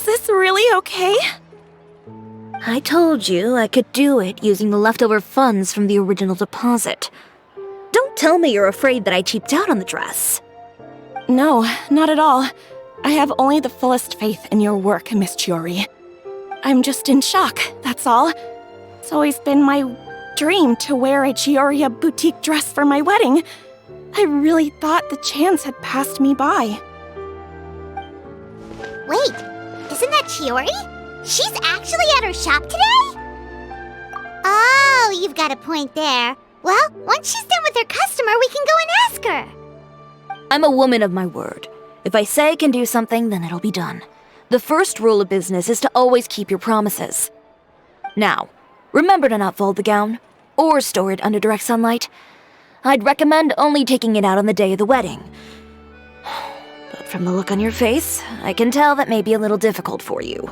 Is this really okay? I told you I could do it using the leftover funds from the original deposit. Don't tell me you're afraid that I cheaped out on the dress. No, not at all. I have only the fullest faith in your work, Miss Chiori. I'm just in shock, that's all. It's always been my dream to wear a Chiori boutique dress for my wedding. I really thought the chance had passed me by. Wait, isn't that Chiori? She's actually at her shop today? Oh, you've got a point there. Well, once she's done with her customer, we can go and ask her. I'm a woman of my word. If I say I can do something, then it'll be done. The first rule of business is to always keep your promises. Now, remember to not fold the gown, or store it under direct sunlight. I'd recommend only taking it out on the day of the wedding. But from the look on your face, I can tell that may be a little difficult for you.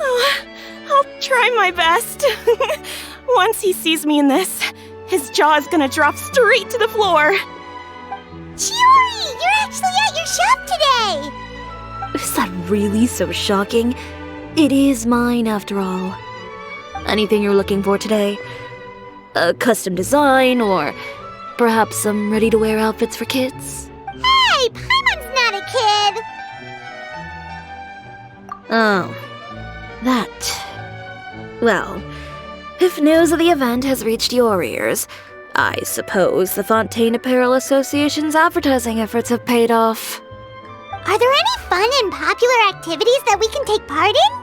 Oh, I'll try my best. Once he sees me in this, his jaw is gonna drop straight to the floor. Chiori, you're actually at your shop today! Is that really so shocking? It is mine, after all. Anything you're looking for today? A custom design, or perhaps some ready-to-wear outfits for kids? Hey, Paimon's not a kid! Oh, that. Well, if news of the event has reached your ears, I suppose the Fontaine Apparel Association's advertising efforts have paid off. Are there any fun and popular activities that we can take part in?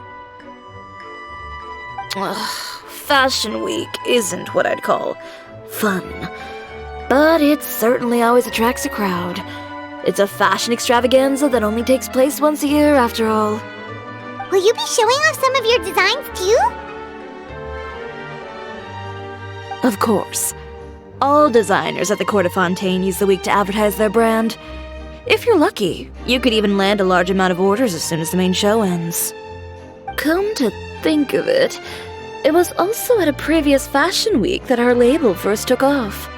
Ugh, Fashion Week isn't what I'd call fun. But it certainly always attracts a crowd. It's a fashion extravaganza that only takes place once a year, after all. Will you be showing off some of your designs, too? Of course. All designers at the Court of Fontaine use the week to advertise their brand. If you're lucky, you could even land a large amount of orders as soon as the main show ends. Come to think of it, it was also at a previous Fashion Week that our label first took off.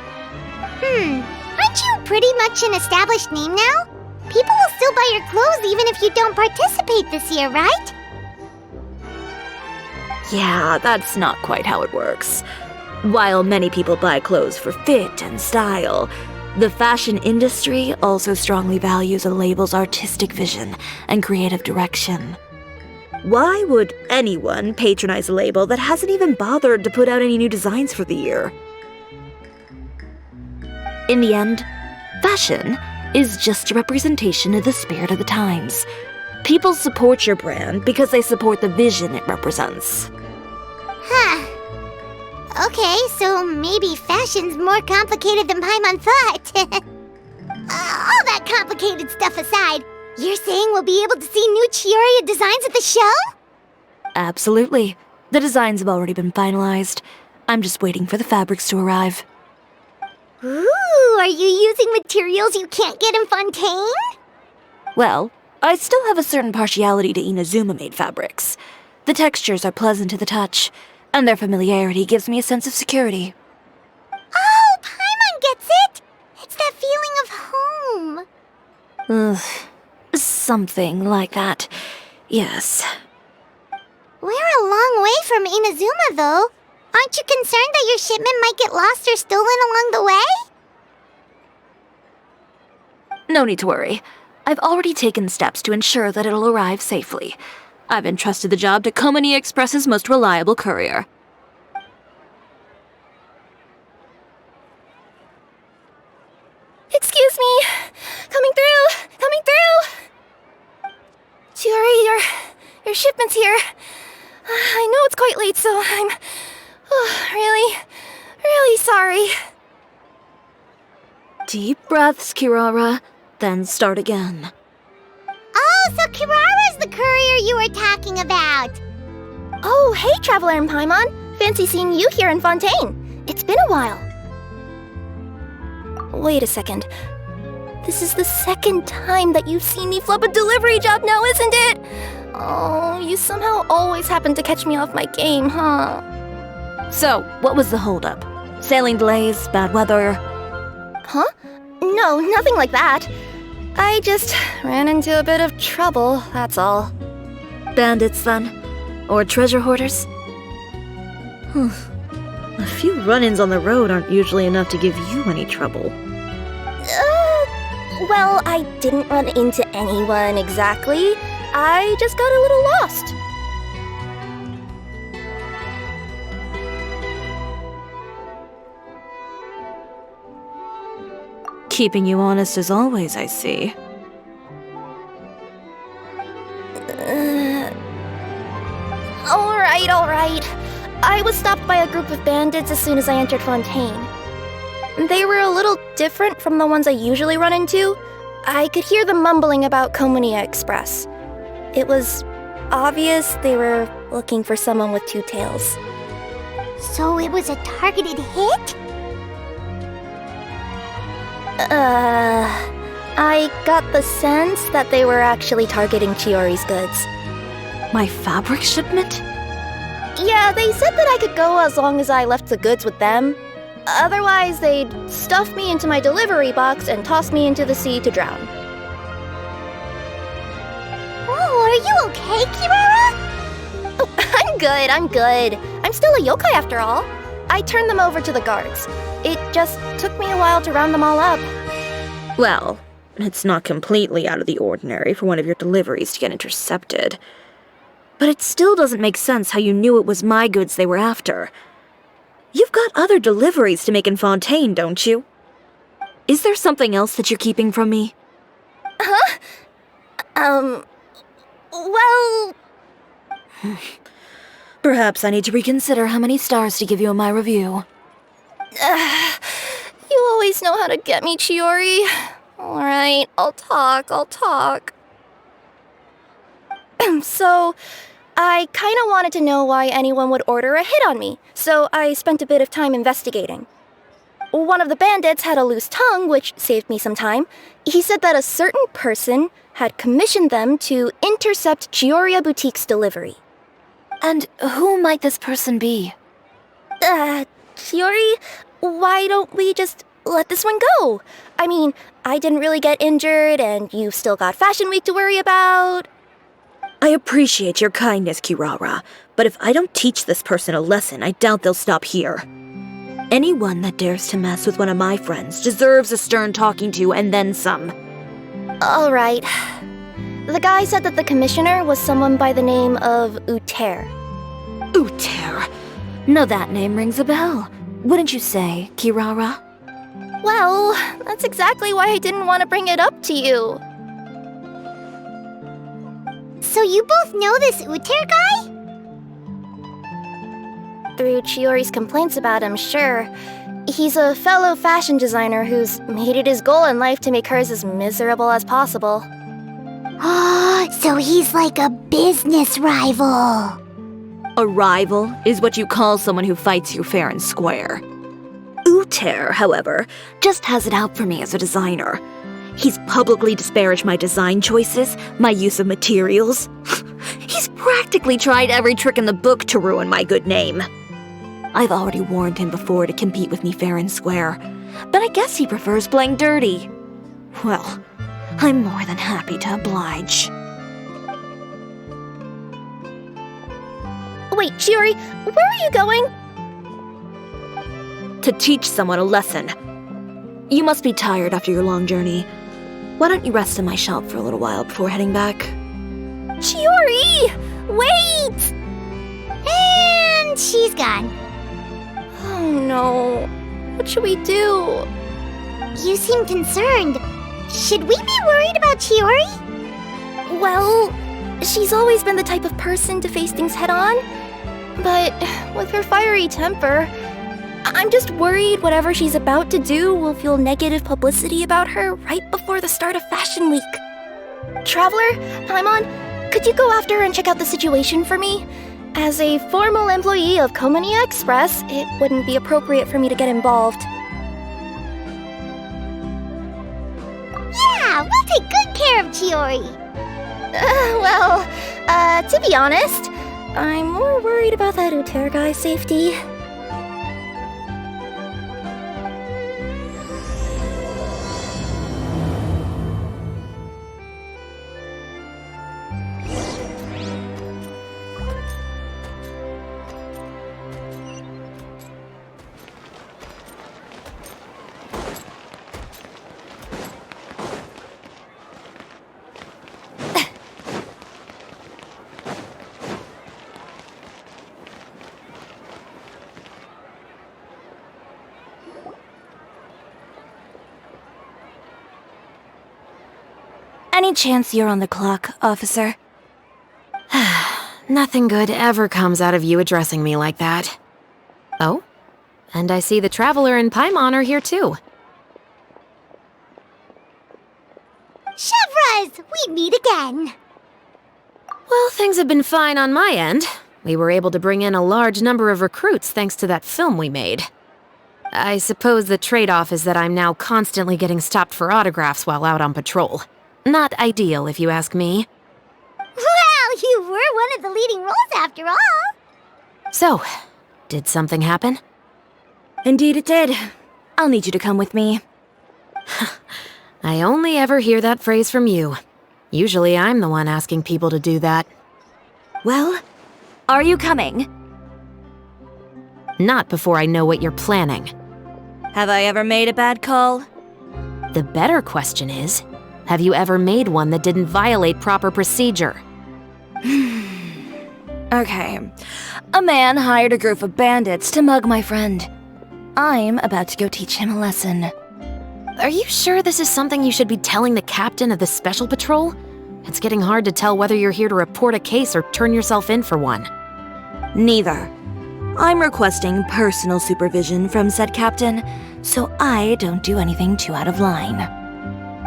Aren't you pretty much an established name now? People will still buy your clothes even if you don't participate this year, right? Yeah, that's not quite how it works. While many people buy clothes for fit and style, the fashion industry also strongly values a label's artistic vision and creative direction. Why would anyone patronize a label that hasn't even bothered to put out any new designs for the year? In the end, fashion is just a representation of the spirit of the times. People support your brand because they support the vision it represents. Huh. Okay, so maybe fashion's more complicated than Paimon thought. All that complicated stuff aside, you're saying we'll be able to see new Chiori designs at the show? Absolutely. The designs have already been finalized. I'm just waiting for the fabrics to arrive. Ooh, are you using materials you can't get in Fontaine? Well, I still have a certain partiality to Inazuma-made fabrics. The textures are pleasant to the touch, and their familiarity gives me a sense of security. Oh, Paimon gets it! It's that feeling of home. Ugh, something like that. Yes. We're a long way from Inazuma, though. Aren't you concerned that your shipment might get lost or stolen along the way? No need to worry. I've already taken steps to ensure that it'll arrive safely. I've entrusted the job to Komani Express's most reliable courier. Excuse me! Coming through! Coming through! Chiori, your shipment's here. I know it's quite late, so I'm really sorry. Deep breaths, Kirara, then start again. Oh, so Kirara's the courier you were talking about. Oh, hey, Traveler and Paimon. Fancy seeing you here in Fontaine. It's been a while. Wait a second. This is the second time that you've seen me flub a delivery job now, isn't it? Oh, you somehow always happen to catch me off my game, huh? So, what was the holdup? Sailing delays, bad weather? Huh? No, nothing like that. I just ran into a bit of trouble, that's all. Bandits, then? Or treasure hoarders? A few run-ins on the road aren't usually enough to give you any trouble. Well, I didn't run into anyone exactly. I just got a little lost. Keeping you honest as always, I see. Alright. I was stopped by a group of bandits as soon as I entered Fontaine. They were a little different from the ones I usually run into. I could hear them mumbling about Komunia Express. It was obvious they were looking for someone with two tails. So it was a targeted hit? I got the sense that they were actually targeting Chiori's goods. My fabric shipment? Yeah, they said that I could go as long as I left the goods with them. Otherwise, they'd stuff me into my delivery box and toss me into the sea to drown. Oh, are you okay, Kirara? Oh, I'm good. I'm still a yokai after all. I turned them over to the guards. It just took me a while to round them all up. Well, it's not completely out of the ordinary for one of your deliveries to get intercepted. But it still doesn't make sense how you knew it was my goods they were after. You've got other deliveries to make in Fontaine, don't you? Is there something else that you're keeping from me? Huh? Well... Perhaps I need to reconsider how many stars to give you in my review. You always know how to get me, Chiori. Alright, I'll talk. So, I kinda wanted to know why anyone would order a hit on me, so I spent a bit of time investigating. One of the bandits had a loose tongue, which saved me some time. He said that a certain person had commissioned them to intercept Chioria Boutique's delivery. And who might this person be? Chiori, why don't we just let this one go? I mean, I didn't really get injured, and you've still got Fashion Week to worry about. I appreciate your kindness, Kirara, but if I don't teach this person a lesson, I doubt they'll stop here. Anyone that dares to mess with one of my friends deserves a stern talking to and then some. Alright. The guy said that the commissioner was someone by the name of Uter. Uter. No, that name rings a bell. Wouldn't you say, Kirara? Well, that's exactly why I didn't want to bring it up to you. So you both know this Uter guy? Through Chiori's complaints about him, sure. He's a fellow fashion designer who's made it his goal in life to make hers as miserable as possible. So he's like a business rival. A rival is what you call someone who fights you fair and square. Uter, however, just has it out for me as a designer. He's publicly disparaged my design choices, my use of materials. He's practically tried every trick in the book to ruin my good name. I've already warned him before to compete with me fair and square, but I guess he prefers playing dirty. Well, I'm more than happy to oblige. Wait, Chiori, where are you going? To teach someone a lesson. You must be tired after your long journey. Why don't you rest in my shop for a little while before heading back? Chiori! Wait! And she's gone. Oh no. What should we do? You seem concerned. Should we be worried about Chiori? Well, she's always been the type of person to face things head on. But with her fiery temper, I'm just worried whatever she's about to do will fuel negative publicity about her right before the start of Fashion Week. Traveler, Paimon, could you go after her and check out the situation for me? As a formal employee of Komunia Express, it wouldn't be appropriate for me to get involved. Yeah, we'll take good care of Chiori. To be honest, I'm more worried about that Uter guy's safety. Any chance you're on the clock, officer? Nothing good ever comes out of you addressing me like that. Oh, and I see the Traveler and Paimon are here too. Chevras, we meet again. Well, things have been fine on my end. We were able to bring in a large number of recruits thanks to that film we made. I suppose the trade-off is that I'm now constantly getting stopped for autographs while out on patrol. Not ideal, if you ask me. Well, you were one of the leading roles after all. So, did something happen? Indeed it did. I'll need you to come with me. I only ever hear that phrase from you. Usually I'm the one asking people to do that. Well, are you coming? Not before I know what you're planning. Have I ever made a bad call? The better question is, have you ever made one that didn't violate proper procedure? Okay. A man hired a group of bandits to mug my friend. I'm about to go teach him a lesson. Are you sure this is something you should be telling the captain of the Special Patrol? It's getting hard to tell whether you're here to report a case or turn yourself in for one. Neither. I'm requesting personal supervision from said captain, so I don't do anything too out of line.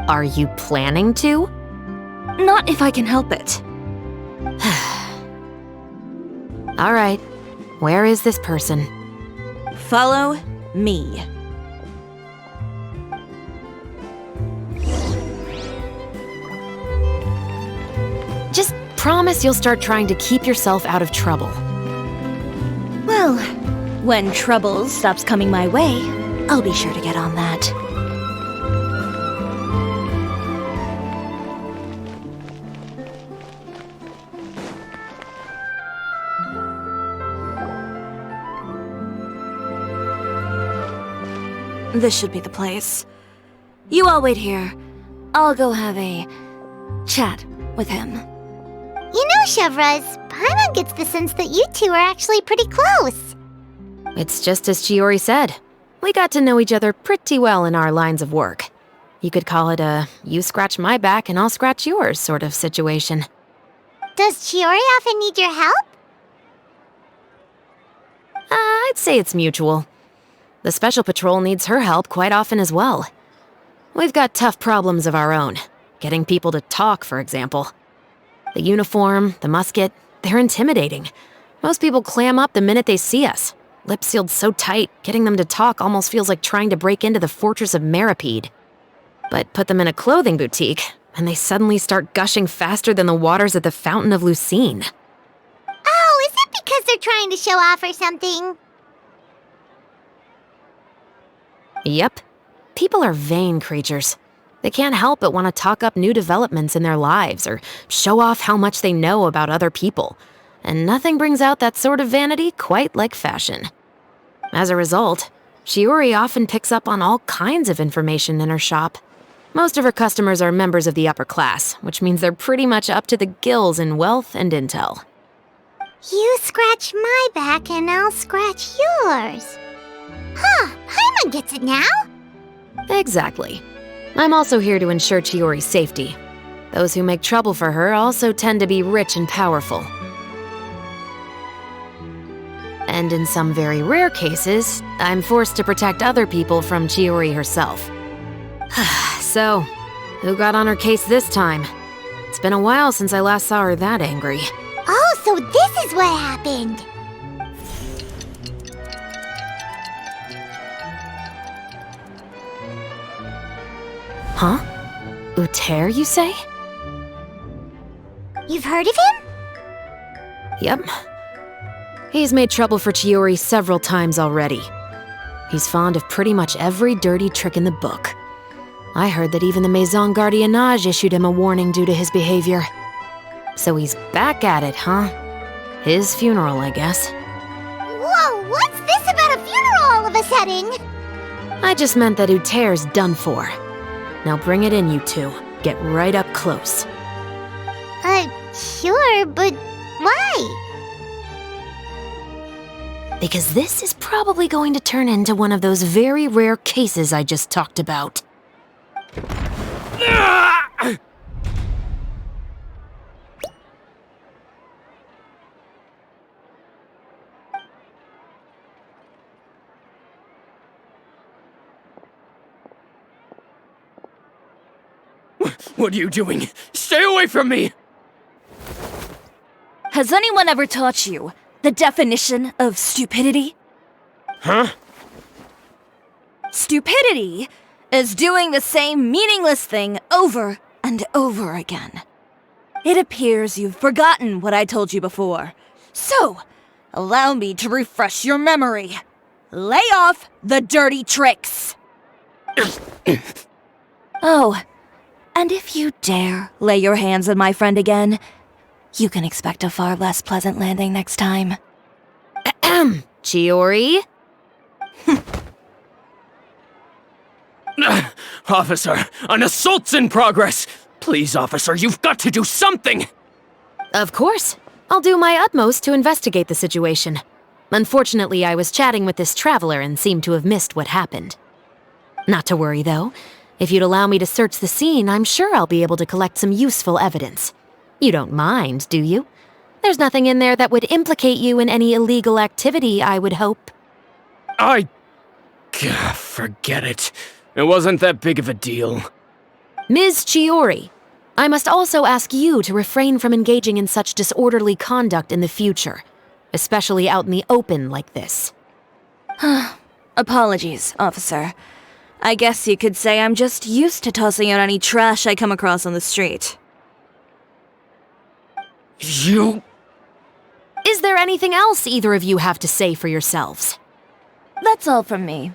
Are you planning to? Not if I can help it. All right. Where is this person? Follow me. Just promise you'll start trying to keep yourself out of trouble. Well, when trouble stops coming my way, I'll be sure to get on that. This should be the place. You all wait here. I'll go have a chat with him. You know, Chevras, Paimon gets the sense that you two are actually pretty close. It's just as Chiori said. We got to know each other pretty well in our lines of work. You could call it a you scratch my back and I'll scratch yours sort of situation. Does Chiori often need your help? I'd say it's mutual. The Special Patrol needs her help quite often as well. We've got tough problems of our own. Getting people to talk, for example. The uniform, the musket, they're intimidating. Most people clam up the minute they see us. Lips sealed so tight, getting them to talk almost feels like trying to break into the fortress of Meripede. But put them in a clothing boutique, and they suddenly start gushing faster than the waters at the Fountain of Lucine. Oh, is it because they're trying to show off or something? Yep. People are vain creatures. They can't help but want to talk up new developments in their lives or show off how much they know about other people. And nothing brings out that sort of vanity quite like fashion. As a result, Chiori often picks up on all kinds of information in her shop. Most of her customers are members of the upper class, which means they're pretty much up to the gills in wealth and intel. You scratch my back and I'll scratch yours. Huh, Paimon gets it now? Exactly. I'm also here to ensure Chiori's safety. Those who make trouble for her also tend to be rich and powerful. And in some very rare cases, I'm forced to protect other people from Chiori herself. So, who got on her case this time? It's been a while since I last saw her that angry. Oh, so this is what happened. Huh? Uter, you say? You've heard of him? Yep. He's made trouble for Chiori several times already. He's fond of pretty much every dirty trick in the book. I heard that even the Maison Gardiennage issued him a warning due to his behavior. So he's back at it, huh? His funeral, I guess. Whoa, what's this about a funeral all of a sudden? I just meant that Uter's done for. Now bring it in, you two. Get right up close. Sure, but why? Because this is probably going to turn into one of those very rare cases I just talked about. What are you doing? Stay away from me! Has anyone ever taught you the definition of stupidity? Huh? Stupidity is doing the same meaningless thing over and over again. It appears you've forgotten what I told you before. So, allow me to refresh your memory. Lay off the dirty tricks! Oh, and if you dare lay your hands on my friend again, you can expect a far less pleasant landing next time. Chiori? Officer, an assault's in progress! Please, officer, you've got to do something! Of course. I'll do my utmost to investigate the situation. Unfortunately, I was chatting with this traveler and seemed to have missed what happened. Not to worry, though. If you'd allow me to search the scene, I'm sure I'll be able to collect some useful evidence. You don't mind, do you? There's nothing in there that would implicate you in any illegal activity, I would hope. Forget it. It wasn't that big of a deal. Ms. Chiori, I must also ask you to refrain from engaging in such disorderly conduct in the future, especially out in the open like this. Apologies, officer. I guess you could say I'm just used to tossing out any trash I come across on the street. You... Is there anything else either of you have to say for yourselves? That's all from me.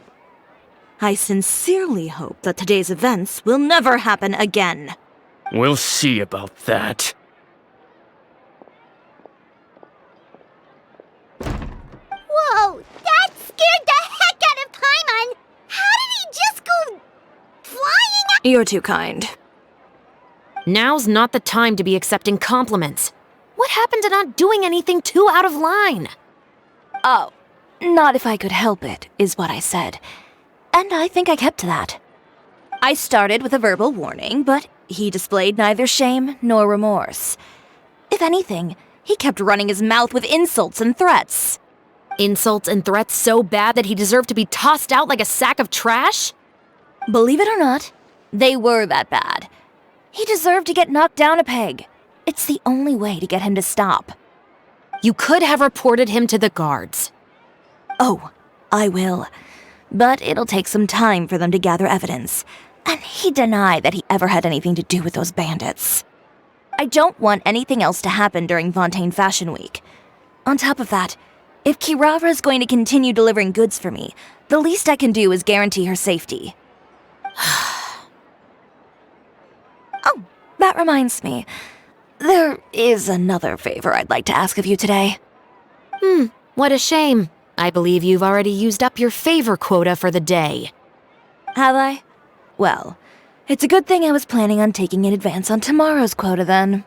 I sincerely hope that today's events will never happen again. We'll see about that. Whoa, that scared the heck out of Paimon! How did he just go flying out? You're too kind. Now's not the time to be accepting compliments. What happened to not doing anything too out of line? Oh, not if I could help it, is what I said. And I think I kept to that. I started with a verbal warning, but he displayed neither shame nor remorse. If anything, he kept running his mouth with insults and threats. Insults and threats so bad that he deserved to be tossed out like a sack of trash? Believe it or not, they were that bad. He deserved to get knocked down a peg. It's the only way to get him to stop. You could have reported him to the guards. Oh, I will. But it'll take some time for them to gather evidence. And he denied that he ever had anything to do with those bandits. I don't want anything else to happen during Fontaine Fashion Week. On top of that, if Kirara is going to continue delivering goods for me, the least I can do is guarantee her safety. Oh, that reminds me. There is another favor I'd like to ask of you today. What a shame. I believe you've already used up your favor quota for the day. Have I? Well, it's a good thing I was planning on taking an advance on tomorrow's quota then.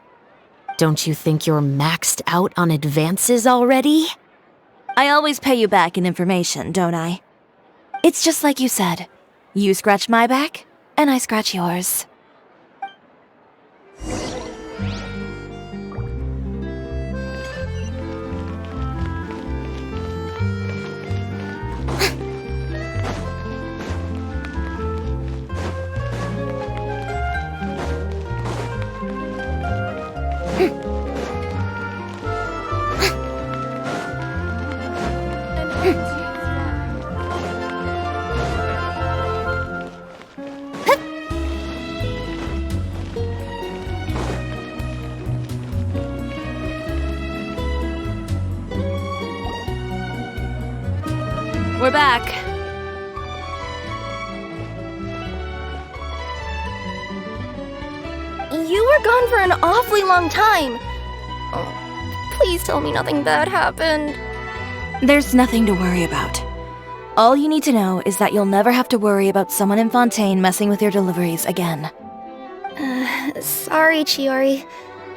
Don't you think you're maxed out on advances already? I always pay you back in information, don't I? It's just like you said. You scratch my back, and I scratch yours. We're back. You were gone for an awfully long time. Oh, please tell me nothing bad happened. There's nothing to worry about. All you need to know is that you'll never have to worry about someone in Fontaine messing with your deliveries again. Sorry, Chiori.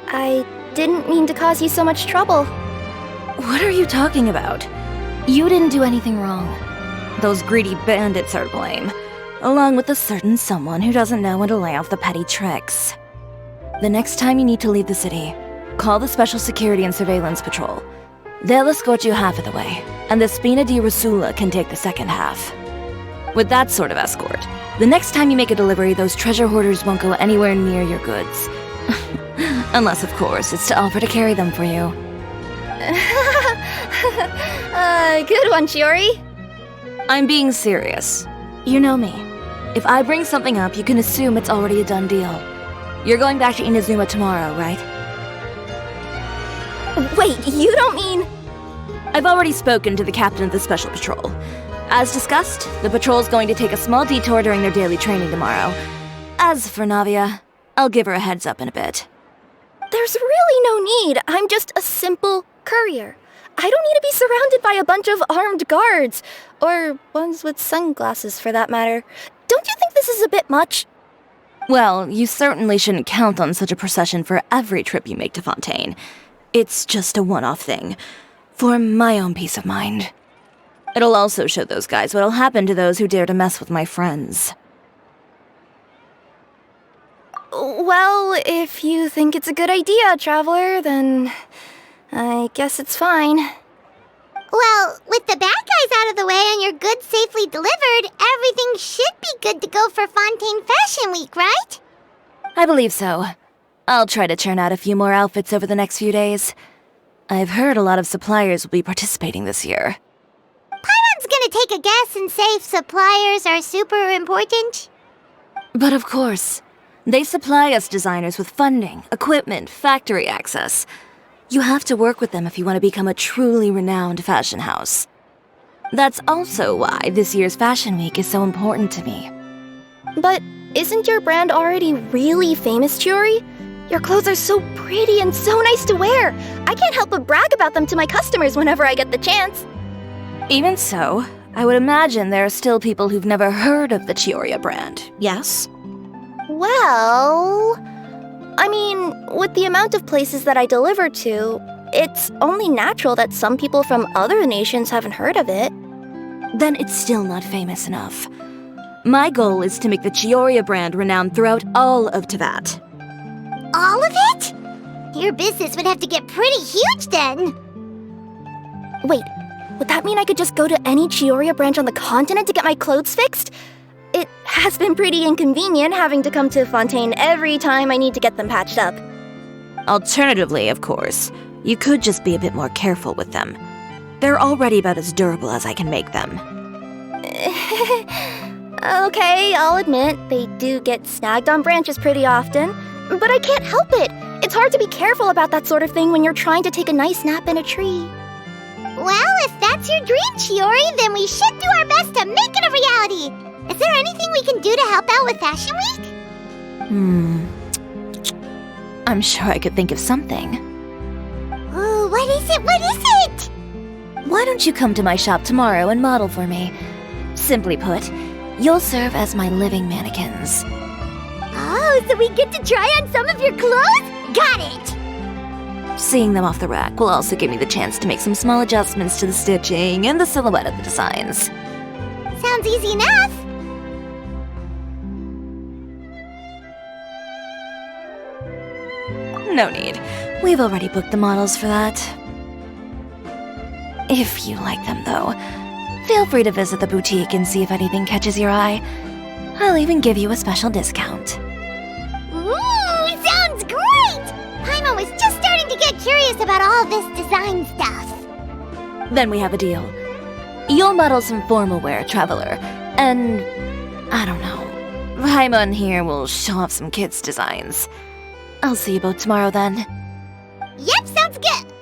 I didn't mean to cause you so much trouble. What are you talking about? You didn't do anything wrong. Those greedy bandits are to blame, along with a certain someone who doesn't know when to lay off the petty tricks. The next time you need to leave the city, call the Special Security and Surveillance Patrol. They'll escort you half of the way, and the Spina di Rosula can take the second half. With that sort of escort, The next time you make a delivery, those treasure hoarders won't go anywhere near your goods. Unless, of course, it's to offer to carry them for you. Good one, Chiori. I'm being serious. You know me. If I bring something up, you can assume it's already a done deal. You're going back to Inazuma tomorrow, right? Wait, you don't mean... I've already spoken to the captain of the Special Patrol. As discussed, the patrol's going to take a small detour during their daily training tomorrow. As for Navia, I'll give her a heads up in a bit. There's really no need. I'm just a simple courier. I don't need to be surrounded by a bunch of armed guards. Or ones with sunglasses, for that matter. Don't you think this is a bit much? Well, you certainly shouldn't count on such a procession for every trip you make to Fontaine. It's just a one-off thing. For my own peace of mind. It'll also show those guys what'll happen to those who dare to mess with my friends. Well, if you think it's a good idea, Traveler, then I guess it's fine. Well, with the bad guys out of the way and your goods safely delivered, everything should be good to go for Fontaine Fashion Week, right? I believe so. I'll try to churn out a few more outfits over the next few days. I've heard a lot of suppliers will be participating this year. Paimon's gonna take a guess and say suppliers are super important. But of course, they supply us designers with funding, equipment, factory access. You have to work with them if you want to become a truly renowned fashion house. That's also why this year's Fashion Week is so important to me. But isn't your brand already really famous, Chiori? Your clothes are so pretty and so nice to wear. I can't help but brag about them to my customers whenever I get the chance. Even so, I would imagine there are still people who've never heard of the Chiori brand, yes? Well, I mean, with the amount of places that I deliver to, it's only natural that some people from other nations haven't heard of it. Then it's still not famous enough. My goal is to make the Chiori brand renowned throughout all of Teyvat. All of it? Your business would have to get pretty huge then. Wait, would that mean I could just go to any Chiori branch on the continent to get my clothes fixed? It has been pretty inconvenient having to come to Fontaine every time I need to get them patched up. Alternatively, of course, you could just be a bit more careful with them. They're already about as durable as I can make them. Okay, I'll admit, they do get snagged on branches pretty often, but I can't help it. It's hard to be careful about that sort of thing when you're trying to take a nice nap in a tree. Well, if that's your dream, Chiori, then we should do our best to make it a reality. Is there anything we can do to help out with Fashion Week? I'm sure I could think of something. Ooh, what is it? What is it? Why don't you come to my shop tomorrow and model for me? Simply put, you'll serve as my living mannequins. Oh, so we get to try on some of your clothes? Got it! Seeing them off the rack will also give me the chance to make some small adjustments to the stitching and the silhouette of the designs. Sounds easy enough. No need. We've already booked the models for that. If you like them, though, feel free to visit the boutique and see if anything catches your eye. I'll even give you a special discount. Ooh, sounds great! Paimon was just starting to get curious about all this design stuff. Then we have a deal. You'll model some formal wear, Traveler, and I don't know. Paimon here will show off some kids' designs. I'll see you both tomorrow then. Yep, sounds good.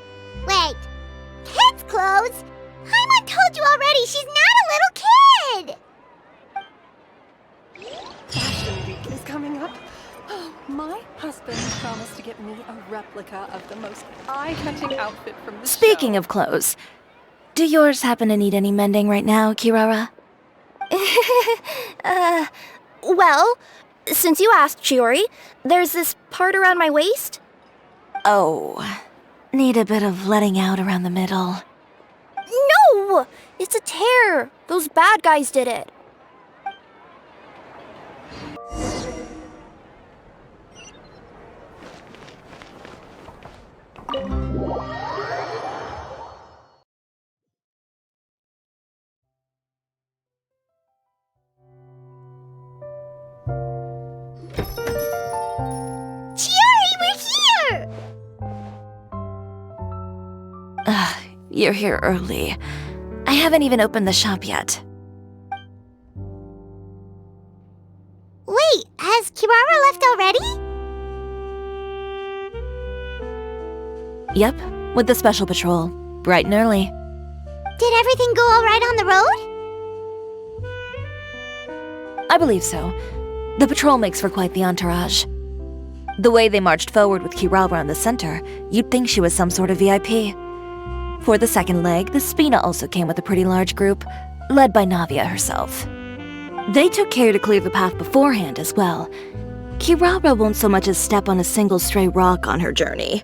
Wait, kids' clothes? Paimon told you already she's not a little kid! Fashion Week is coming up. Oh, my husband promised to get me a replica of the most eye-catching outfit from the Speaking show. of clothes, do yours happen to need any mending right now, Kirara? Well, since you asked, Chiori, there's this part around my waist. Oh, need a bit of letting out around the middle. No! It's a tear. Those bad guys did it. you're here early. I haven't even opened the shop yet. Wait, has Kirara left already? Yep, with the special patrol. Bright and early. Did everything go alright on the road? I believe so. The patrol makes for quite the entourage. The way they marched forward with Kirara in the center, you'd think she was some sort of VIP. For the second leg, the Spina also came with a pretty large group, led by Navia herself. They took care to clear the path beforehand as well. Kirara won't so much as step on a single stray rock on her journey.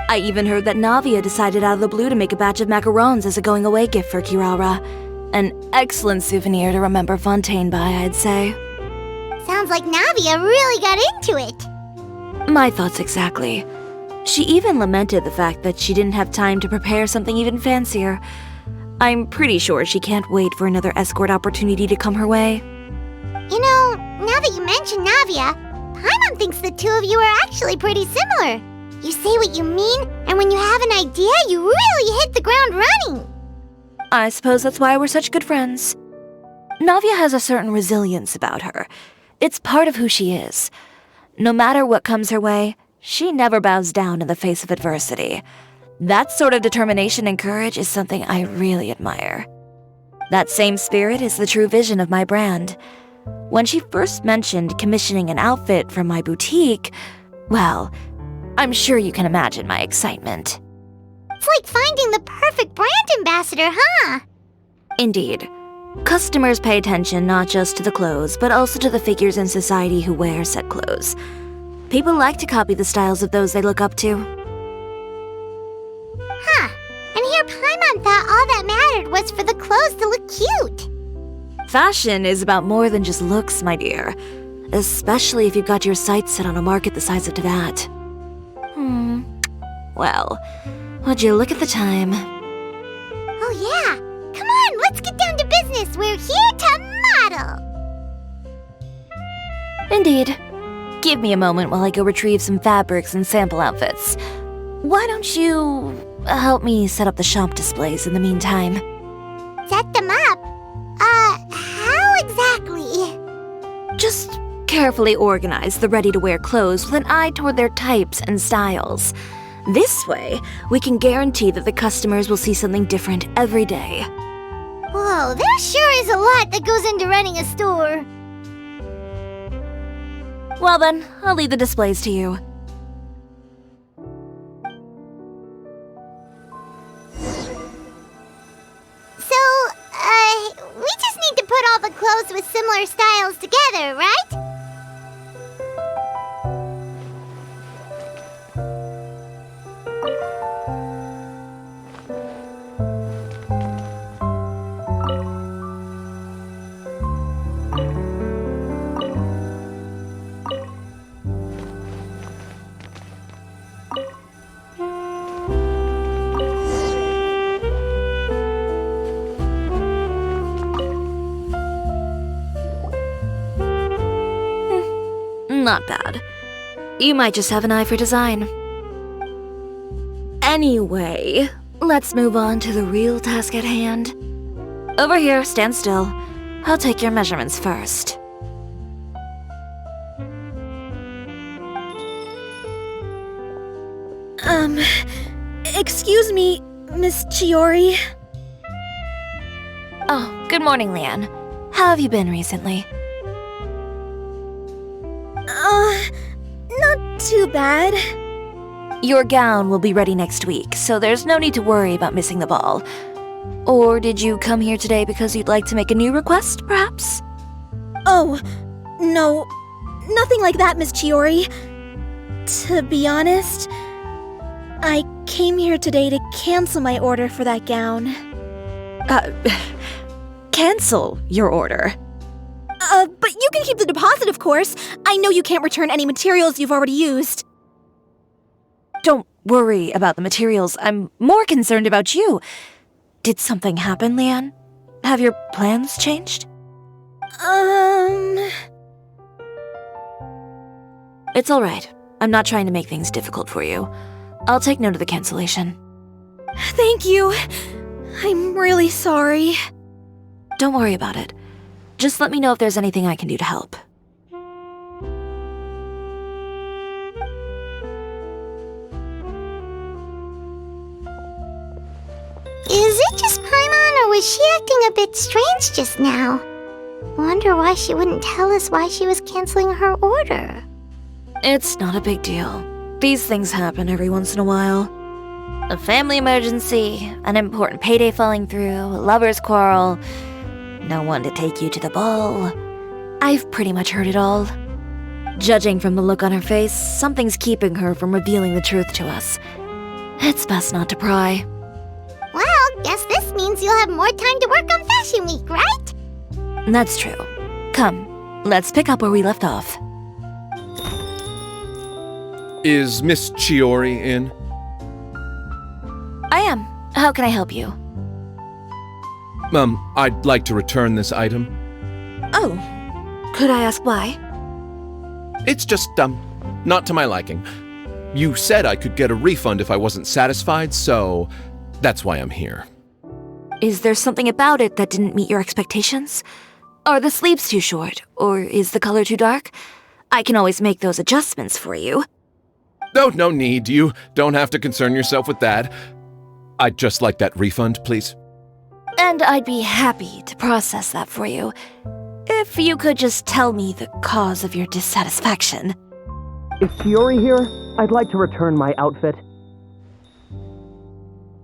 I even heard that Navia decided out of the blue to make a batch of macarons as a going-away gift for Kirara. An excellent souvenir to remember Fontaine by, I'd say. Sounds like Navia really got into it. My thoughts exactly. She even lamented the fact that she didn't have time to prepare something even fancier. I'm pretty sure she can't wait for another escort opportunity to come her way. You know, now that you mention Navia, Paimon thinks the two of you are actually pretty similar. You say what you mean, and when you have an idea, you really hit the ground running. I suppose that's why we're such good friends. Navia has a certain resilience about her. It's part of who she is. No matter what comes her way, she never bows down in the face of adversity. That sort of determination and courage is something I really admire. That same spirit is the true vision of my brand. When she first mentioned commissioning an outfit from my boutique, well, I'm sure you can imagine my excitement. It's like finding the perfect brand ambassador, huh? Indeed. Customers pay attention not just to the clothes, but also to the figures in society who wear said clothes. People like to copy the styles of those they look up to. Huh. And here Paimon thought all that mattered was for the clothes to look cute. Fashion is about more than just looks, my dear. Especially if you've got your sights set on a market the size of that. Well, would you look at the time? Oh yeah. Come on, let's get down to business. We're here to model. Indeed. Give me a moment while I go retrieve some fabrics and sample outfits. Why don't you help me set up the shop displays in the meantime? Set them up? How exactly? Just carefully organize the ready-to-wear clothes with an eye toward their types and styles. This way, we can guarantee that the customers will see something different every day. Whoa, there sure is a lot that goes into running a store. Well then, I'll leave the displays to you. So, we just need to put all the clothes with similar styles together, right? Not bad. You might just have an eye for design. Anyway, let's move on to the real task at hand. Over here, stand still. I'll take your measurements first. Excuse me, Miss Chiori. Oh, good morning, Leanne. How have you been recently? Not too bad. Your gown will be ready next week, so there's no need to worry about missing the ball. Or did you come here today because you'd like to make a new request, perhaps? Oh, no. Nothing like that, Miss Chiori. To be honest, I came here today to cancel my order for that gown. Cancel your order. But you can keep the deposit, of course. I know you can't return any materials you've already used. Don't worry about the materials. I'm more concerned about you. Did something happen, Leanne? Have your plans changed? It's all right. I'm not trying to make things difficult for you. I'll take note of the cancellation. Thank you. I'm really sorry. Don't worry about it. Just let me know if there's anything I can do to help. Is it just Paimon, or was she acting a bit strange just now? Wonder why she wouldn't tell us why she was canceling her order. It's not a big deal. These things happen every once in a while. A family emergency, an important payday falling through, a lover's quarrel, no one to take you to the ball. I've pretty much heard it all. Judging from the look on her face, something's keeping her from revealing the truth to us. It's best not to pry. Well, guess this means you'll have more time to work on Fashion Week, right? That's true. Come, let's pick up where we left off. Is Miss Chiori in? I am. How can I help you? I'd like to return this item. Oh, could I ask why? It's just, not to my liking. You said I could get a refund if I wasn't satisfied, so that's why I'm here. Is there something about it that didn't meet your expectations? Are the sleeves too short, or is the color too dark? I can always make those adjustments for you. No need. You don't have to concern yourself with that. I'd just like that refund, please. And I'd be happy to process that for you, if you could just tell me the cause of your dissatisfaction. Is Chiori here? I'd like to return my outfit.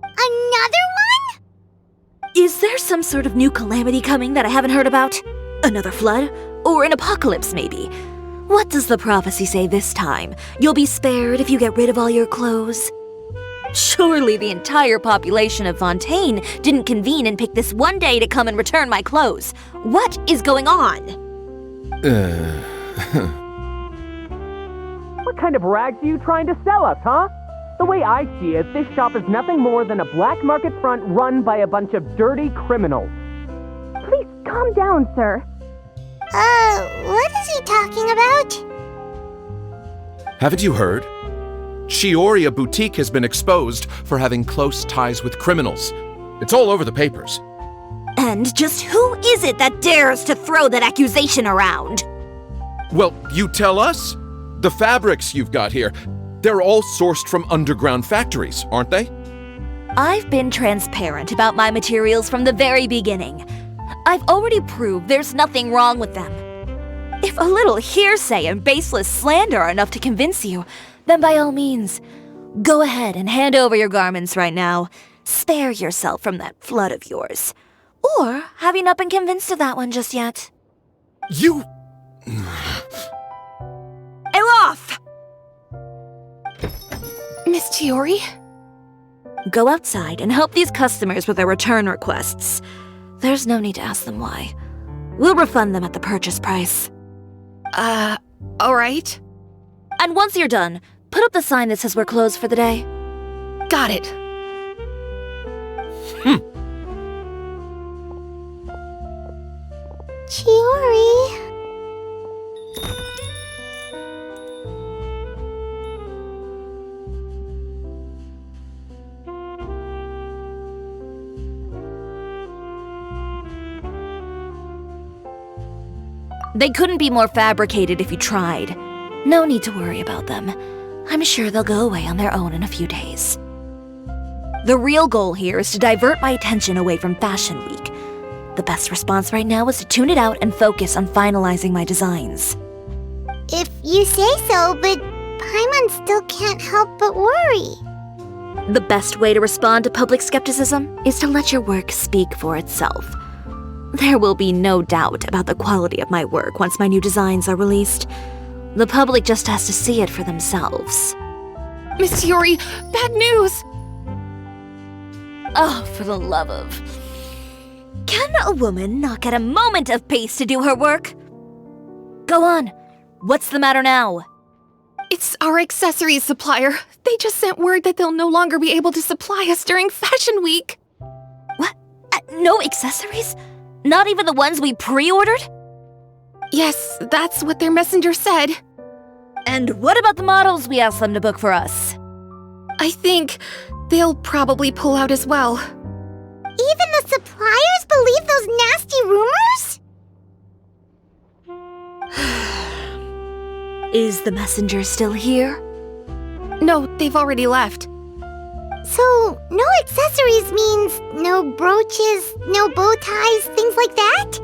Another one? Is there some sort of new calamity coming that I haven't heard about? Another flood? Or an apocalypse, maybe? What does the prophecy say this time? You'll be spared if you get rid of all your clothes? Surely the entire population of Fontaine didn't convene and pick this one day to come and return my clothes. What is going on? What kind of rags are you trying to sell us, huh? The way I see it, this shop is nothing more than a black market front run by a bunch of dirty criminals. Please calm down, sir. What is he talking about? Haven't you heard? Chiori, a boutique, has been exposed for having close ties with criminals. It's all over the papers. And just who is it that dares to throw that accusation around? Well, you tell us. The fabrics you've got here, they're all sourced from underground factories, aren't they? I've been transparent about my materials from the very beginning. I've already proved there's nothing wrong with them. If a little hearsay and baseless slander are enough to convince you, then by all means, go ahead and hand over your garments right now. Spare yourself from that flood of yours. Or have you not been convinced of that one just yet? You... Elof! Miss Chiori? Go outside and help these customers with their return requests. There's no need to ask them why. We'll refund them at the purchase price. Alright. And once you're done, put up the sign that says we're closed for the day. Got it. Chiori. They couldn't be more fabricated if you tried. No need to worry about them. I'm sure they'll go away on their own in a few days. The real goal here is to divert my attention away from Fashion Week. The best response right now is to tune it out and focus on finalizing my designs. If you say so, but Paimon still can't help but worry. The best way to respond to public skepticism is to let your work speak for itself. There will be no doubt about the quality of my work once my new designs are released. The public just has to see it for themselves. Miss Chiori, bad news! Oh, for the love of... Can a woman not get a moment of peace to do her work? Go on. What's the matter now? It's our accessories supplier. They just sent word that they'll no longer be able to supply us during Fashion Week. What? No accessories? Not even the ones we pre-ordered? Yes, that's what their messenger said. And what about the models we asked them to book for us? I think they'll probably pull out as well. Even the suppliers believe those nasty rumors? Is the messenger still here? No, they've already left. So, no accessories means no brooches, no bow ties, things like that?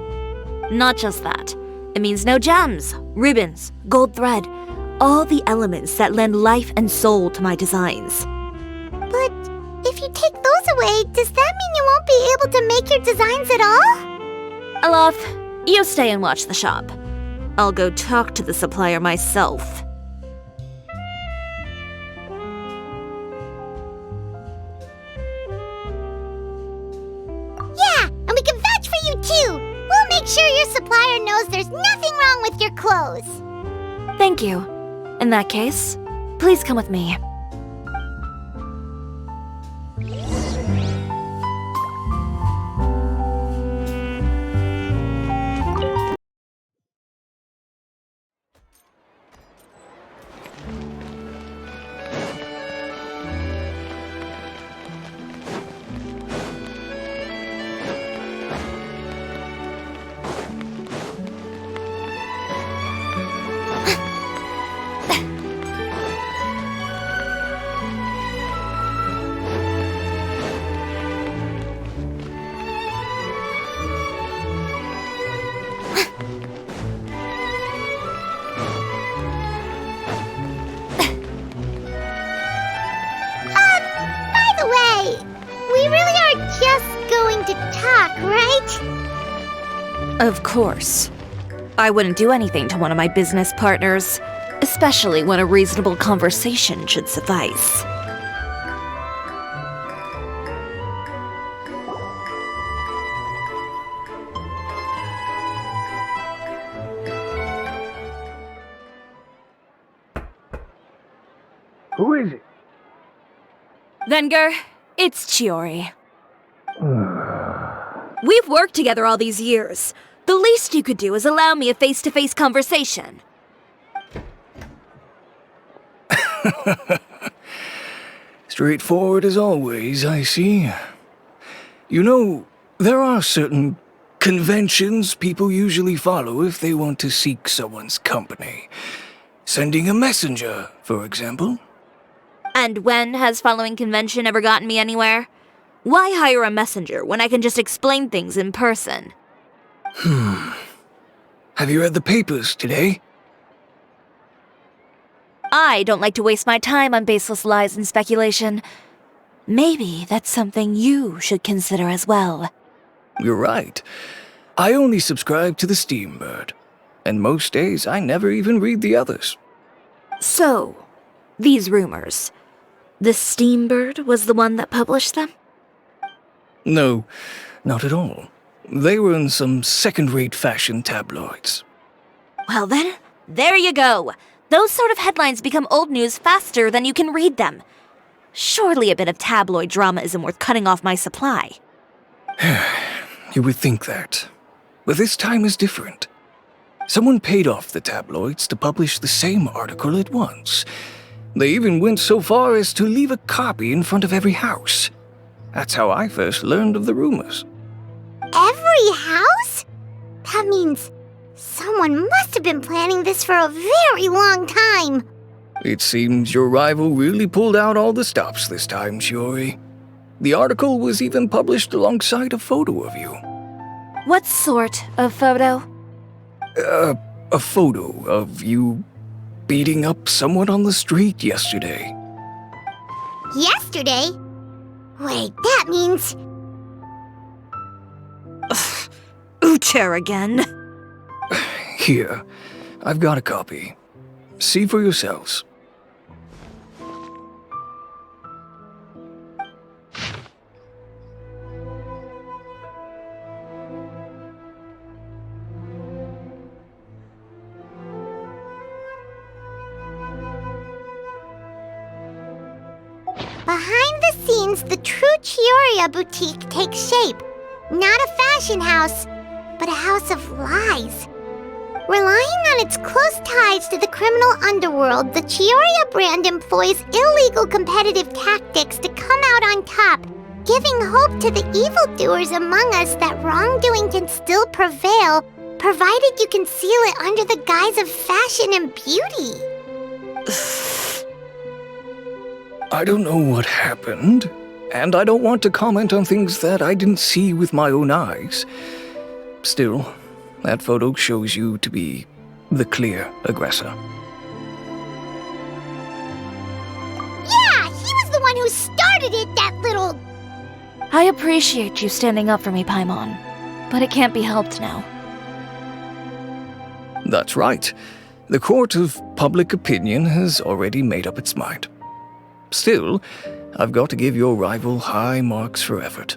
Not just that. It means no gems, ribbons, gold thread, all the elements that lend life and soul to my designs. But if you take those away, does that mean you won't be able to make your designs at all? Alaf, you stay and watch the shop. I'll go talk to the supplier myself. Yeah, and we can vouch for you too! We'll make sure your supplier knows there's nothing wrong with your clothes. Thank you. In that case, please come with me. By the way, we really are just going to talk, right? Of course. I wouldn't do anything to one of my business partners, especially when a reasonable conversation should suffice. Who is it? Venger, it's Chiori. We've worked together all these years. The least you could do is allow me a face-to-face conversation. Straightforward as always, I see. You know, there are certain conventions people usually follow if they want to seek someone's company. Sending a messenger, for example. And when has following convention ever gotten me anywhere? Why hire a messenger when I can just explain things in person? Have you read the papers today? I don't like to waste my time on baseless lies and speculation. Maybe that's something you should consider as well. You're right. I only subscribe to the Steambird. And most days I never even read the others. So, these rumors. The Steambird was the one that published them? No, not at all. They were in some second-rate fashion tabloids. Well then, there you go. Those sort of headlines become old news faster than you can read them. Surely a bit of tabloid drama isn't worth cutting off my supply. You would think that. But this time is different. Someone paid off the tabloids to publish the same article at once. They even went so far as to leave a copy in front of every house. That's how I first learned of the rumors. Every house? That means someone must have been planning this for a very long time. It seems your rival really pulled out all the stops this time, Chiori. The article was even published alongside a photo of you. What sort of photo? A photo of you beating up someone on the street yesterday. Yesterday? Wait, that means... Uter again. Here, I've got a copy. See for yourselves. Behind the scenes, the true Chiori boutique takes shape. Not a fashion house, but a house of lies. Relying on its close ties to the criminal underworld, the Chiori brand employs illegal competitive tactics to come out on top, giving hope to the evildoers among us that wrongdoing can still prevail, provided you conceal it under the guise of fashion and beauty. I don't know what happened, and I don't want to comment on things that I didn't see with my own eyes. Still, that photo shows you to be the clear aggressor. Yeah, he was the one who started it, that little... I appreciate you standing up for me, Paimon, but it can't be helped now. That's right. The court of public opinion has already made up its mind. Still, I've got to give your rival high marks for effort.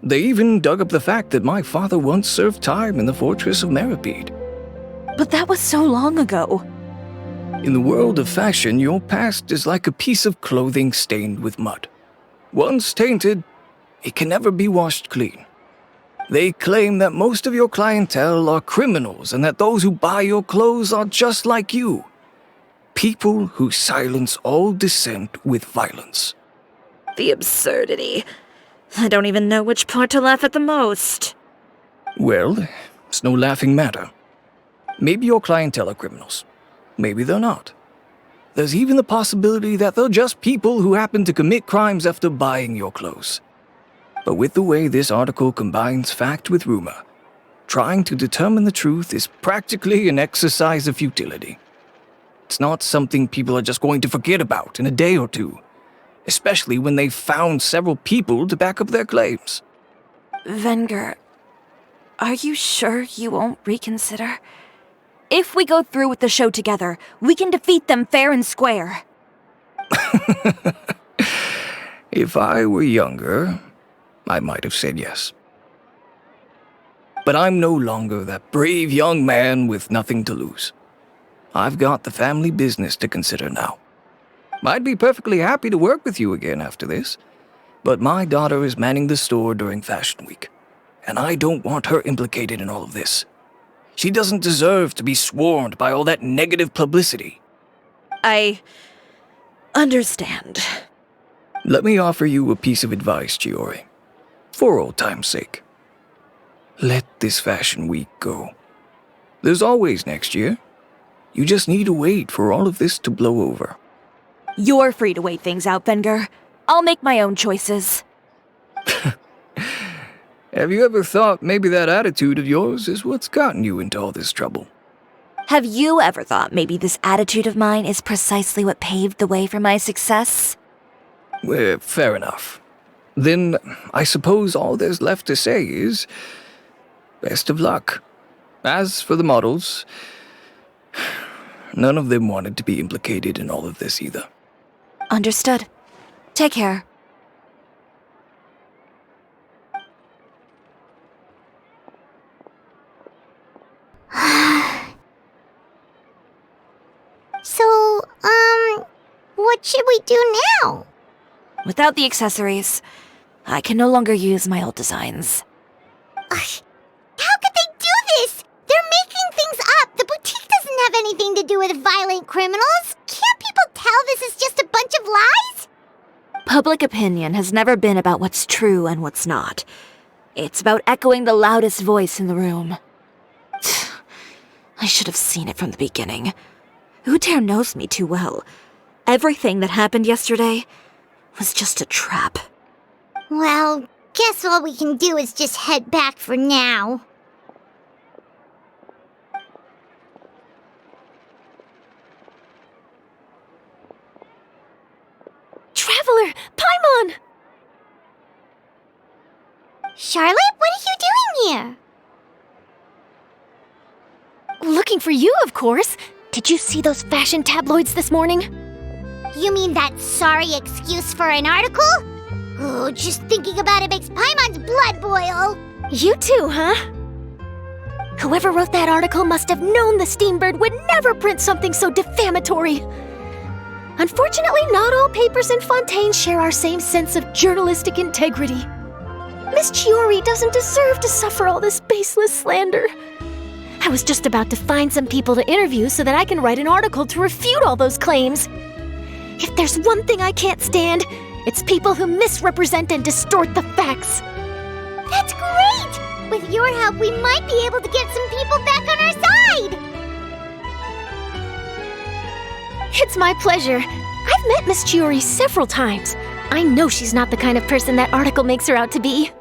They even dug up the fact that my father once served time in the fortress of Meripede. But that was so long ago. In the world of fashion, your past is like a piece of clothing stained with mud. Once tainted, it can never be washed clean. They claim that most of your clientele are criminals and that those who buy your clothes are just like you. People who silence all dissent with violence. The absurdity. I don't even know which part to laugh at the most. Well, it's no laughing matter. Maybe your clientele are criminals. Maybe they're not. There's even the possibility that they're just people who happen to commit crimes after buying your clothes. But with the way this article combines fact with rumor, trying to determine the truth is practically an exercise of futility. It's not something people are just going to forget about in a day or two, especially when they've found several people to back up their claims. Venger, are you sure you won't reconsider? If we go through with the show together, we can defeat them fair and square. If I were younger, I might have said yes. But I'm no longer that brave young man with nothing to lose. I've got the family business to consider now. I'd be perfectly happy to work with you again after this, but my daughter is manning the store during Fashion Week, and I don't want her implicated in all of this. She doesn't deserve to be swarmed by all that negative publicity. I understand. Let me offer you a piece of advice, Chiori. For old time's sake. Let this Fashion Week go. There's always next year. You just need to wait for all of this to blow over. You're free to wait things out, Venger. I'll make my own choices. Have you ever thought maybe that attitude of yours is what's gotten you into all this trouble? Have you ever thought maybe this attitude of mine is precisely what paved the way for my success? Well, fair enough. Then I suppose all there's left to say is, best of luck. As for the models, none of them wanted to be implicated in all of this either. Understood. Take care. So, what should we do now? Without the accessories, I can no longer use my old designs. How could they do this? They're making things up. The boutique doesn't have anything to do with violent criminals. Can't people tell this is just a bunch of lies? Public opinion has never been about what's true and what's not. It's about echoing the loudest voice in the room. I should have seen it from the beginning. Uter knows me too well. Everything that happened yesterday was just a trap. Well, guess all we can do is just head back for now. Traveler! Paimon! Charlotte, what are you doing here? Looking for you, of course. Did you see those fashion tabloids this morning? You mean that sorry excuse for an article? Oh, just thinking about it makes Paimon's blood boil. You too, huh? Whoever wrote that article must have known the Steambird would never print something so defamatory. Unfortunately, not all papers in Fontaine share our same sense of journalistic integrity. Miss Chiori doesn't deserve to suffer all this baseless slander. I was just about to find some people to interview so that I can write an article to refute all those claims. If there's one thing I can't stand, it's people who misrepresent and distort the facts. That's great! With your help, we might be able to get some people back on our side! It's my pleasure. I've met Miss Chiori several times. I know she's not the kind of person that article makes her out to be.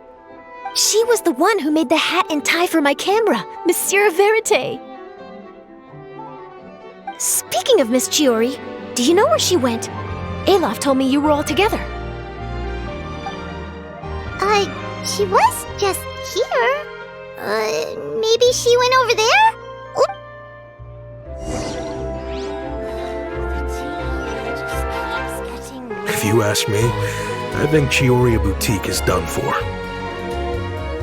She was the one who made the hat and tie for my camera, Monsieur Verite. Speaking of Miss Chiori, do you know where she went? Alof told me you were all together. She was just here. Maybe she went over there? Oop. If you ask me, I think Chiori Boutique is done for.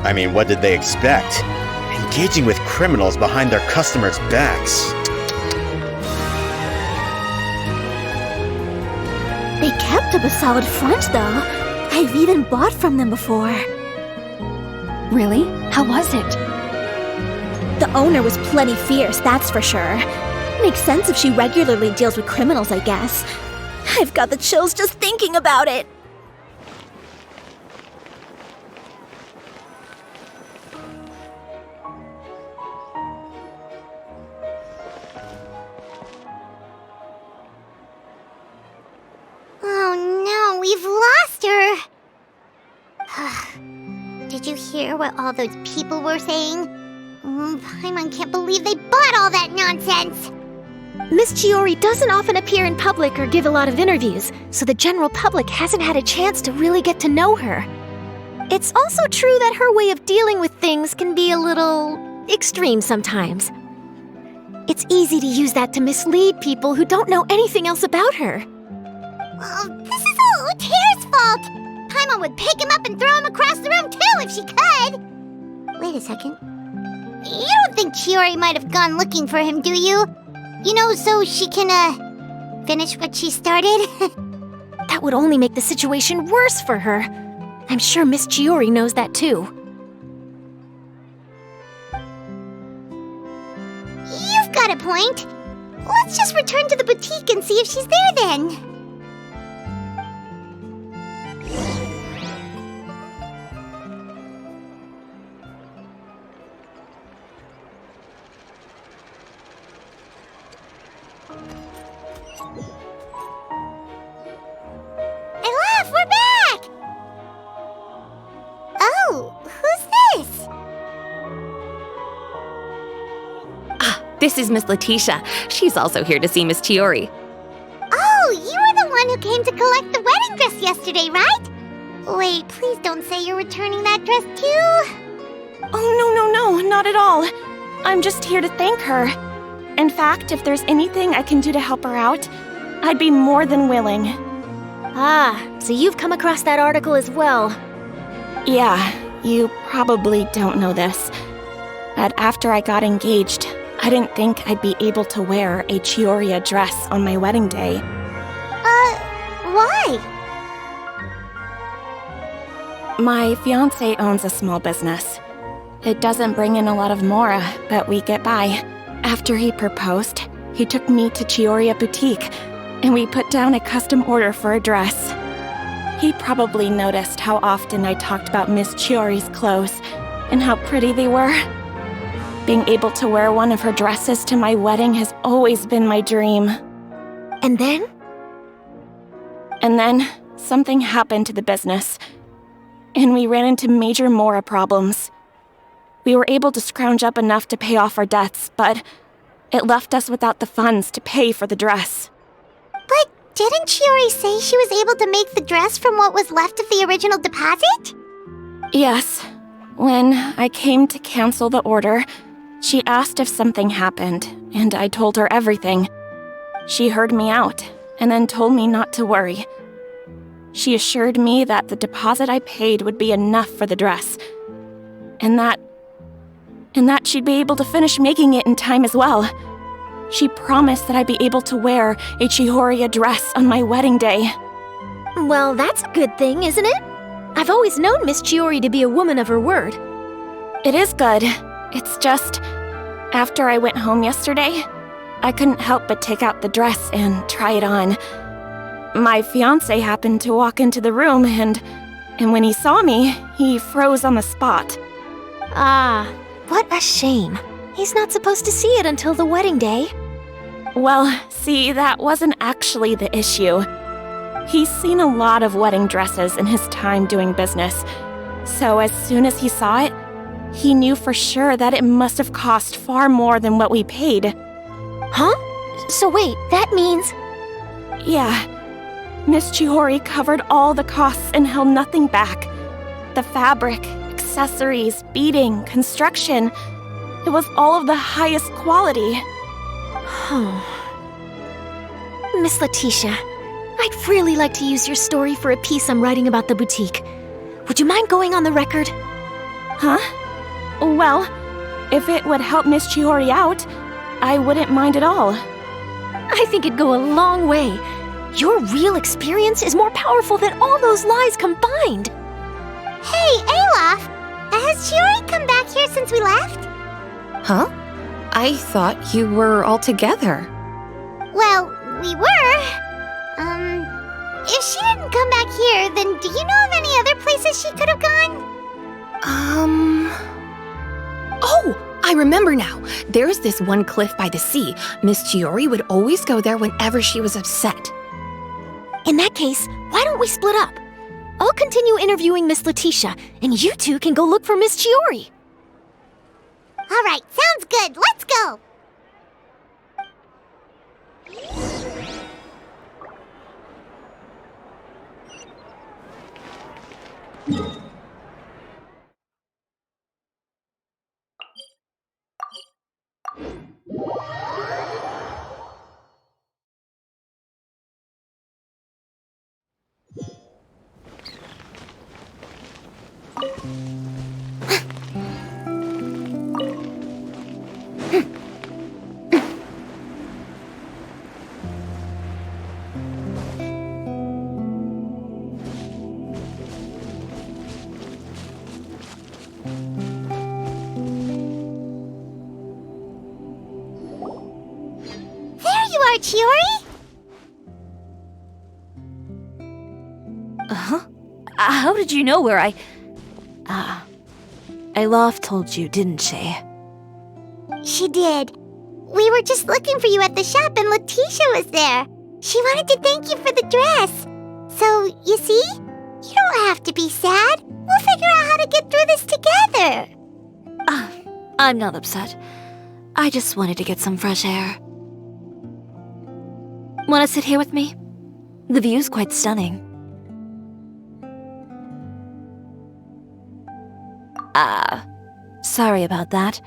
I mean, what did they expect? Engaging with criminals behind their customers' backs. They kept up a solid front, though. I've even bought from them before. Really? How was it? The owner was plenty fierce, that's for sure. Makes sense if she regularly deals with criminals, I guess. I've got the chills just thinking about it. Oh no, we've lost her! Did you hear what all those people were saying? Paimon can't believe they bought all that nonsense! Miss Chiori doesn't often appear in public or give a lot of interviews, so the general public hasn't had a chance to really get to know her. It's also true that her way of dealing with things can be a little extreme sometimes. It's easy to use that to mislead people who don't know anything else about her. Oh, this is all Uter's fault! Paimon would pick him up and throw him across the room too if she could! Wait a second. You don't think Chiori might have gone looking for him, do you? You know, so she can, finish what she started? That would only make the situation worse for her. I'm sure Miss Chiori knows that too. You've got a point. Let's just return to the boutique and see if she's there then. This is Miss Letitia. She's also here to see Miss Chiori. Oh, you were the one who came to collect the wedding dress yesterday, right? Wait, please don't say you're returning that dress too. Oh, no, not at all. I'm just here to thank her. In fact, if there's anything I can do to help her out, I'd be more than willing. Ah, so you've come across that article as well. Yeah, you probably don't know this, but after I got engaged, I didn't think I'd be able to wear a Chiori dress on my wedding day. Why? My fiancé owns a small business. It doesn't bring in a lot of mora, but we get by. After he proposed, he took me to Chiori Boutique, and we put down a custom order for a dress. He probably noticed how often I talked about Miss Chiori's clothes, and how pretty they were. Being able to wear one of her dresses to my wedding has always been my dream. And then? And then, something happened to the business, and we ran into major mora problems. We were able to scrounge up enough to pay off our debts, but it left us without the funds to pay for the dress. But didn't Chiori say she was able to make the dress from what was left of the original deposit? Yes. When I came to cancel the order, she asked if something happened, and I told her everything. She heard me out, and then told me not to worry. She assured me that the deposit I paid would be enough for the dress, and that she'd be able to finish making it in time as well. She promised that I'd be able to wear a Chiori dress on my wedding day. Well, that's a good thing, isn't it? I've always known Miss Chiori to be a woman of her word. It is good. It's just, After I went home yesterday, I couldn't help but take out the dress and try it on. My fiancé happened to walk into the room and when he saw me, he froze on the spot. Ah, what a shame. He's not supposed to see it until the wedding day. Well, see, that wasn't actually the issue. He's seen a lot of wedding dresses in his time doing business, so as soon as he saw it, he knew for sure that it must have cost far more than what we paid. Huh? So wait, that means... Yeah. Miss Chiori covered all the costs and held nothing back. The fabric, accessories, beading, construction. It was all of the highest quality. Miss Letitia, I'd really like to use your story for a piece I'm writing about the boutique. Would you mind going on the record? Huh? Well, if it would help Miss Chiori out, I wouldn't mind at all. I think it'd go a long way. Your real experience is more powerful than all those lies combined. Hey, Olaf! Has Chiori come back here since we left? Huh? I thought you were all together. Well, we were. If she didn't come back here, then do you know of any other places she could have gone? Oh, I remember now. There's this one cliff by the sea. Miss Chiori would always go there whenever she was upset. In that case, why don't we split up? I'll continue interviewing Miss Letitia, and you two can go look for Miss Chiori. All right, sounds good. Let's go. Chiori? Uh-huh. How did you know where Eilaf told you, didn't she? She did. We were just looking for you at the shop and Letitia was there. She wanted to thank you for the dress. So, you see? You don't have to be sad. We'll figure out how to get through this together. I'm not upset. I just wanted to get some fresh air. Want to sit here with me? The view's quite stunning. Sorry about that.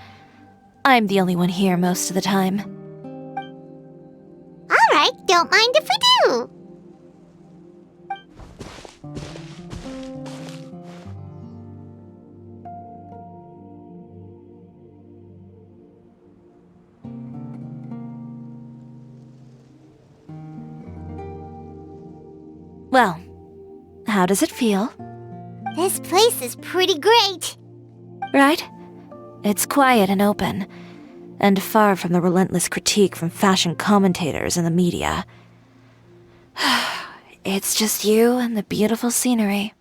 I'm the only one here most of the time. All right, don't mind if we do. Well, how does it feel? This place is pretty great. Right? It's quiet and open, and far from the relentless critique from fashion commentators and the media. It's just you and the beautiful scenery.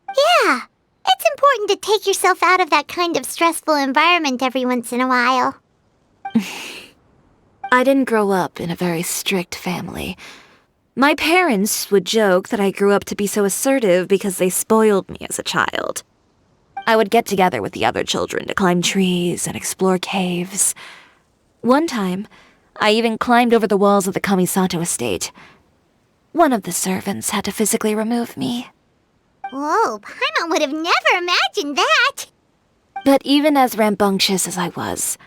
Yeah, it's important to take yourself out of that kind of stressful environment every once in a while. I didn't grow up in a very strict family. My parents would joke that I grew up to be so assertive because they spoiled me as a child. I would get together with the other children to climb trees and explore caves. One time, I even climbed over the walls of the Kamisato estate. One of the servants had to physically remove me. Whoa, Paimon would have never imagined that! But even as rambunctious as I was,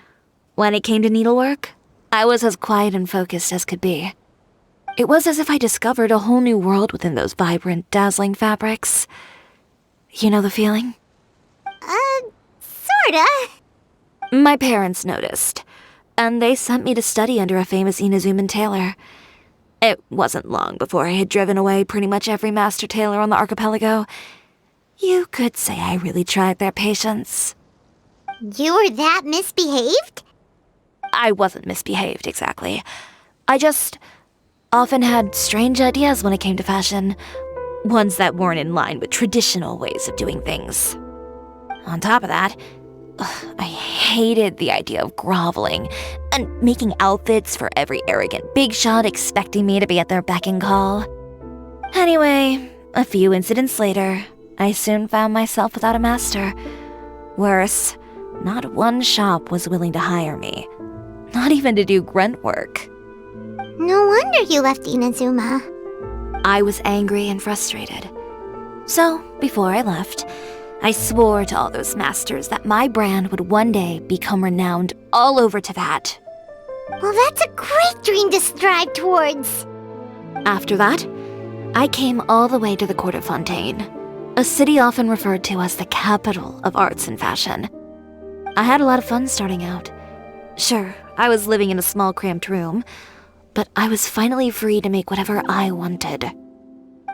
when it came to needlework, I was as quiet and focused as could be. It was as if I discovered a whole new world within those vibrant, dazzling fabrics. You know the feeling? Sorta. My parents noticed, and they sent me to study under a famous Inazuman tailor. It wasn't long before I had driven away pretty much every master tailor on the archipelago. You could say I really tried their patience. You were that misbehaved? I wasn't misbehaved, exactly. I just often had strange ideas when it came to fashion. Ones that weren't in line with traditional ways of doing things. On top of that, I hated the idea of groveling and making outfits for every arrogant big shot expecting me to be at their beck and call. Anyway, a few incidents later, I soon found myself without a master. Worse, not one shop was willing to hire me. Not even to do grunt work. No wonder you left Inazuma. I was angry and frustrated. So, before I left, I swore to all those masters that my brand would one day become renowned all over Teyvat. Well, that's a great dream to strive towards. After that, I came all the way to the court of Fontaine, a city often referred to as the capital of arts and fashion. I had a lot of fun starting out. Sure, I was living in a small cramped room, but I was finally free to make whatever I wanted.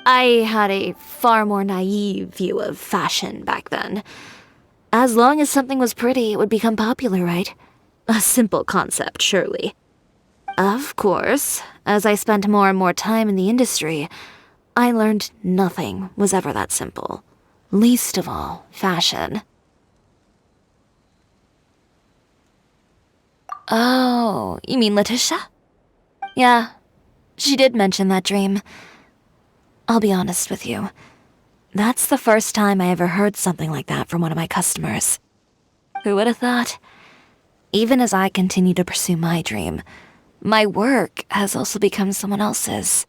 I had a far more naive view of fashion back then. As long as something was pretty, it would become popular, right? A simple concept, surely. Of course, as I spent more and more time in the industry, I learned nothing was ever that simple. Least of all, fashion. Oh, you mean Letitia? Yeah, she did mention that dream. I'll be honest with you. That's the first time I ever heard something like that from one of my customers. Who would have thought? Even as I continue to pursue my dream, my work has also become someone else's.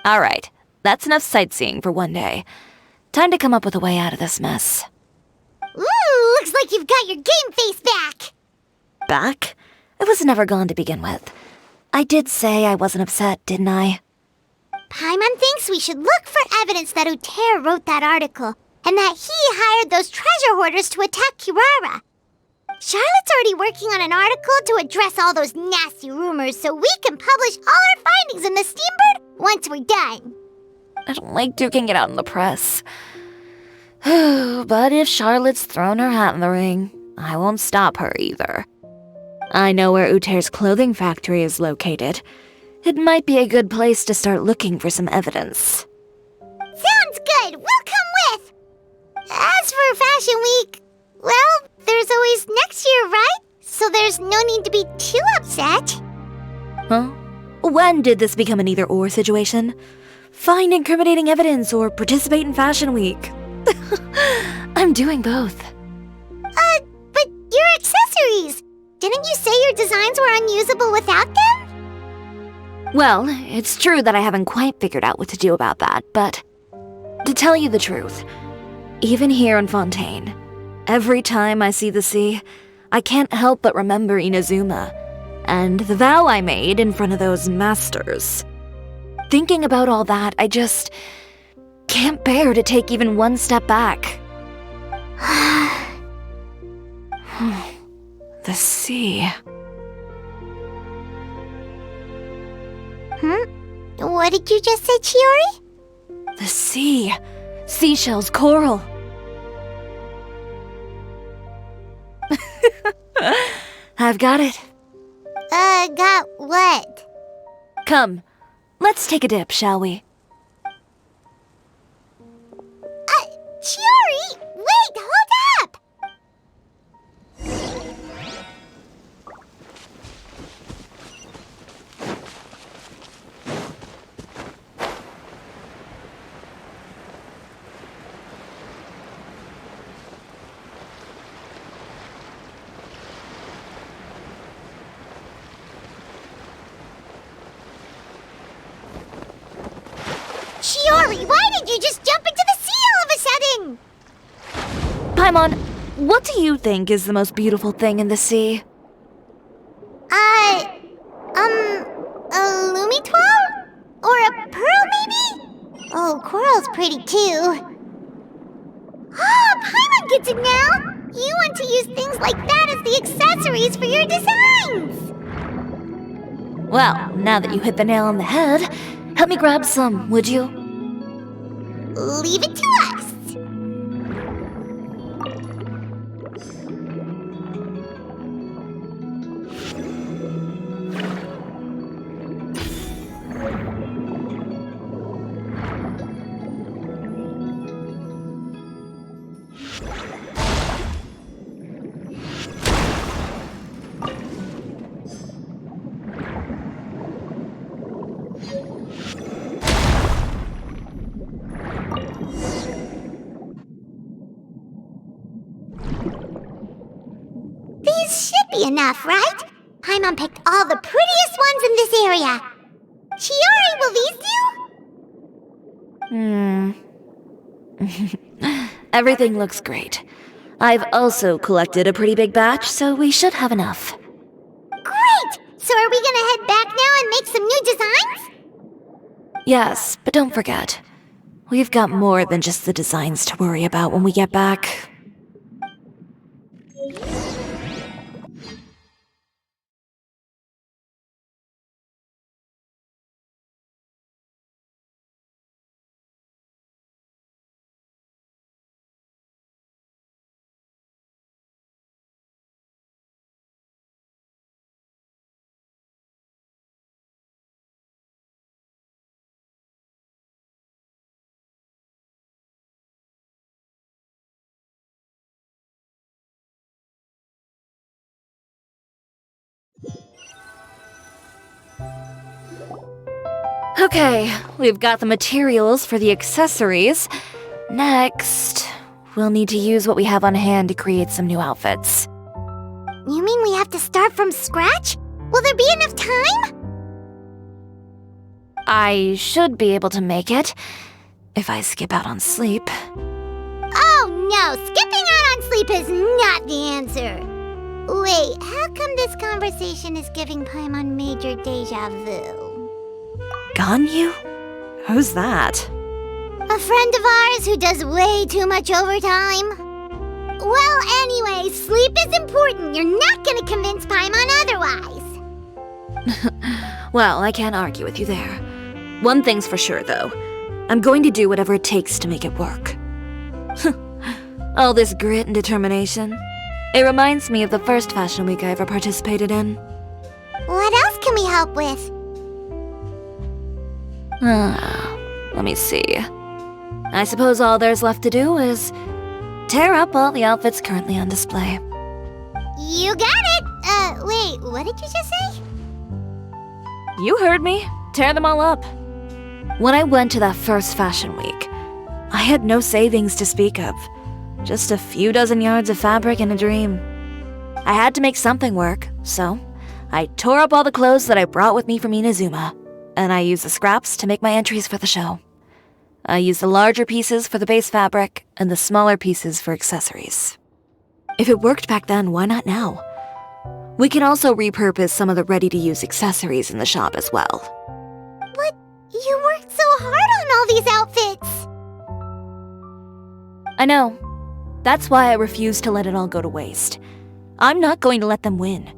Alright, that's enough sightseeing for one day. Time to come up with a way out of this mess. Ooh, looks like you've got your game face back! Back? It was never gone to begin with. I did say I wasn't upset, didn't I? Paimon thinks we should look for evidence that Uter wrote that article, and that he hired those treasure hoarders to attack Kirara. Charlotte's already working on an article to address all those nasty rumors so we can publish all our findings in the Steambird once we're done. I don't like duking it out in the press. But if Charlotte's thrown her hat in the ring, I won't stop her either. I know where Uter's clothing factory is located. It might be a good place to start looking for some evidence. Sounds good! We'll come with! As for Fashion Week, well, there's always next year, right? So there's no need to be too upset. Huh? When did this become an either-or situation? Find incriminating evidence or participate in Fashion Week. I'm doing both. But your accessories! Didn't you say your designs were unusable without them? Well, it's true that I haven't quite figured out what to do about that, but to tell you the truth, even here in Fontaine, every time I see the sea, I can't help but remember Inazuma and the vow I made in front of those masters. Thinking about all that, I just can't bear to take even one step back. The sea. What did you just say, Chiori? The sea. Seashells, coral. I've got it. Got what? Come, let's take a dip, shall we? Chiori! Wait, hold up! Chiori, why did you just jump into the sea all of a sudden? Paimon, what do you think is the most beautiful thing in the sea? A Lumitoile? Or a pearl, maybe? Oh, coral's pretty too. Ah, Paimon gets it now! You want to use things like that as the accessories for your designs! Well, now that you hit the nail on the head, help me grab some, would you? Leave it to us. should be enough, right? Paimon picked all the prettiest ones in this area. Chiori, will these do? Everything looks great. I've also collected a pretty big batch, so we should have enough. Great! So are we gonna head back now and make some new designs? Yes, but don't forget, we've got more than just the designs to worry about when we get back. Okay, we've got the materials for the accessories. Next, we'll need to use what we have on hand to create some new outfits. You mean we have to start from scratch? Will there be enough time? I should be able to make it, if I skip out on sleep. Oh no, skipping out on sleep is not the answer. Wait, how come this conversation is giving Paimon major deja vu? Ganyu? Who's that? A friend of ours who does way too much overtime. Well, anyway, sleep is important. You're not gonna convince Paimon otherwise. Well, I can't argue with you there. One thing's for sure, though. I'm going to do whatever it takes to make it work. All this grit and determination. It reminds me of the first fashion week I ever participated in. What else can we help with? Let me see. I suppose all there's left to do is tear up all the outfits currently on display. You got it! Wait, what did you just say? You heard me. Tear them all up. When I went to that first fashion week, I had no savings to speak of. Just a few dozen yards of fabric and a dream. I had to make something work, so I tore up all the clothes that I brought with me from Inazuma, and I used the scraps to make my entries for the show. I used the larger pieces for the base fabric and the smaller pieces for accessories. If it worked back then, why not now? We can also repurpose some of the ready-to-use accessories in the shop as well. But you worked so hard on all these outfits! I know. That's why I refuse to let it all go to waste. I'm not going to let them win,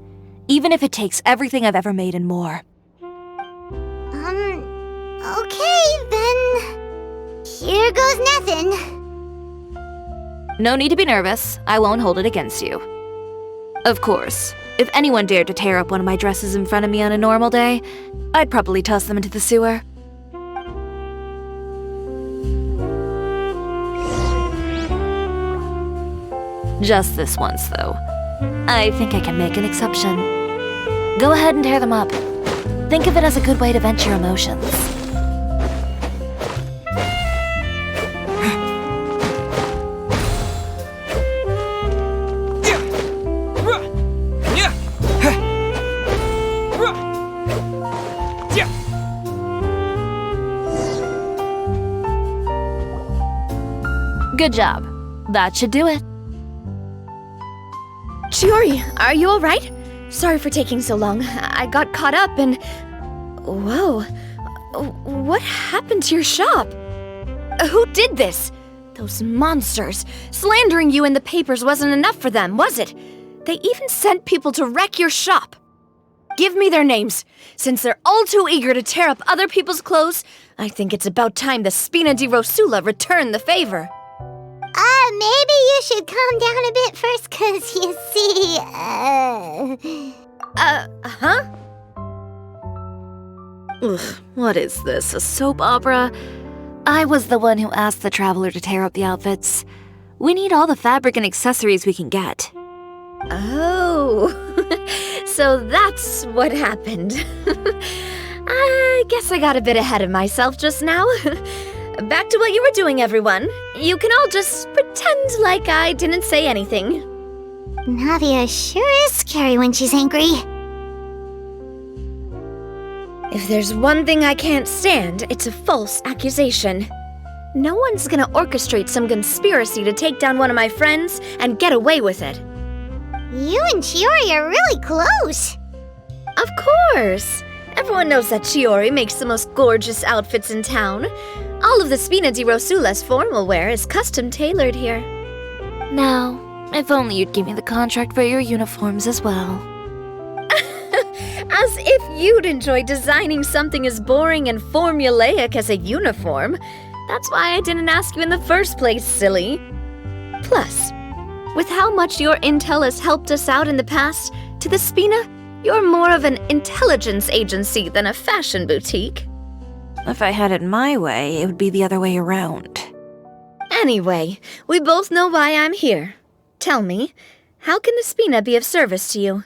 even if it takes everything I've ever made and more. Okay, then... Here goes nothing. No need to be nervous. I won't hold it against you. Of course, if anyone dared to tear up one of my dresses in front of me on a normal day, I'd probably toss them into the sewer. Just this once, though. I think I can make an exception. Go ahead and tear them up. Think of it as a good way to vent your emotions. Good job. That should do it. Chiori, are you alright? Sorry for taking so long. I got caught up and... Whoa. What happened to your shop? Who did this? Those monsters. Slandering you in the papers wasn't enough for them, was it? They even sent people to wreck your shop. Give me their names. Since they're all too eager to tear up other people's clothes, I think it's about time the Spina di Rosula return the favor. Maybe you should calm down a bit first, 'cause you see, Huh? Ugh, what is this, a soap opera? I was the one who asked the traveler to tear up the outfits. We need all the fabric and accessories we can get. Oh, so that's what happened. I guess I got a bit ahead of myself just now. Back to what you were doing, everyone. You can all just pretend like I didn't say anything. Navia sure is scary when she's angry. If there's one thing I can't stand, it's a false accusation. No one's gonna orchestrate some conspiracy to take down one of my friends and get away with it. You and Chiori are really close. Of course! Everyone knows that Chiori makes the most gorgeous outfits in town. All of the Spina di Rosula's formal wear is custom tailored here. Now, if only you'd give me the contract for your uniforms as well. As if you'd enjoy designing something as boring and formulaic as a uniform. That's why I didn't ask you in the first place, silly. Plus, with how much your intel has helped us out in the past, to the Spina, you're more of an intelligence agency than a fashion boutique. If I had it my way, it would be the other way around. Anyway, we both know why I'm here. Tell me, how can the Spina be of service to you?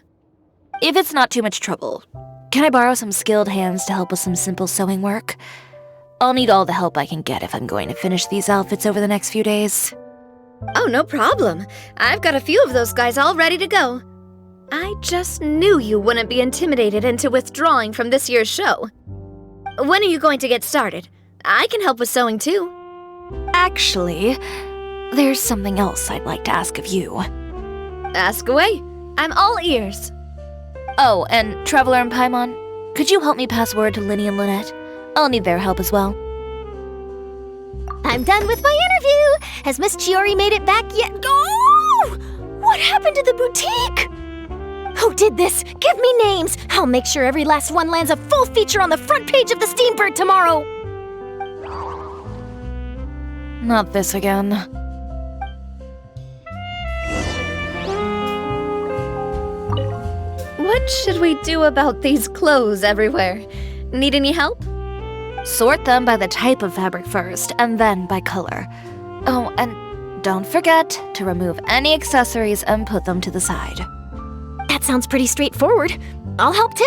If it's not too much trouble, can I borrow some skilled hands to help with some simple sewing work? I'll need all the help I can get if I'm going to finish these outfits over the next few days. Oh, no problem. I've got a few of those guys all ready to go. I just knew you wouldn't be intimidated into withdrawing from this year's show. When are you going to get started? I can help with sewing too. Actually, there's something else I'd like to ask of you. Ask away. I'm all ears. Oh, and Traveler and Paimon, could you help me pass word to Linny and Lynette? I'll need their help as well. I'm done with my interview. Has Miss Chiori made it back yet? Oh! What happened to the boutique? Who did this? Give me names. I'll make sure every last one lands a full feature on the front page of the Steambird tomorrow. Not this again. What should we do about these clothes everywhere? Need any help? Sort them by the type of fabric first, and then by color. Oh, and don't forget to remove any accessories and put them to the side. That sounds pretty straightforward. I'll help too.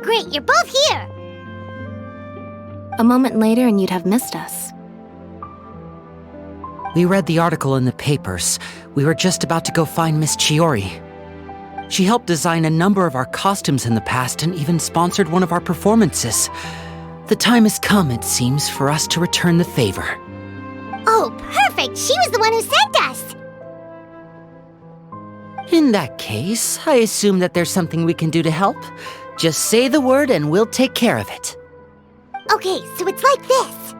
Great, you're both here! A moment later and you'd have missed us. We read the article in the papers. We were just about to go find Miss Chiori. She helped design a number of our costumes in the past and even sponsored one of our performances. The time has come, it seems, for us to return the favor. Oh, perfect! She was the one who sent us! In that case, I assume that there's something we can do to help. Just say the word and we'll take care of it. Okay, so it's like this.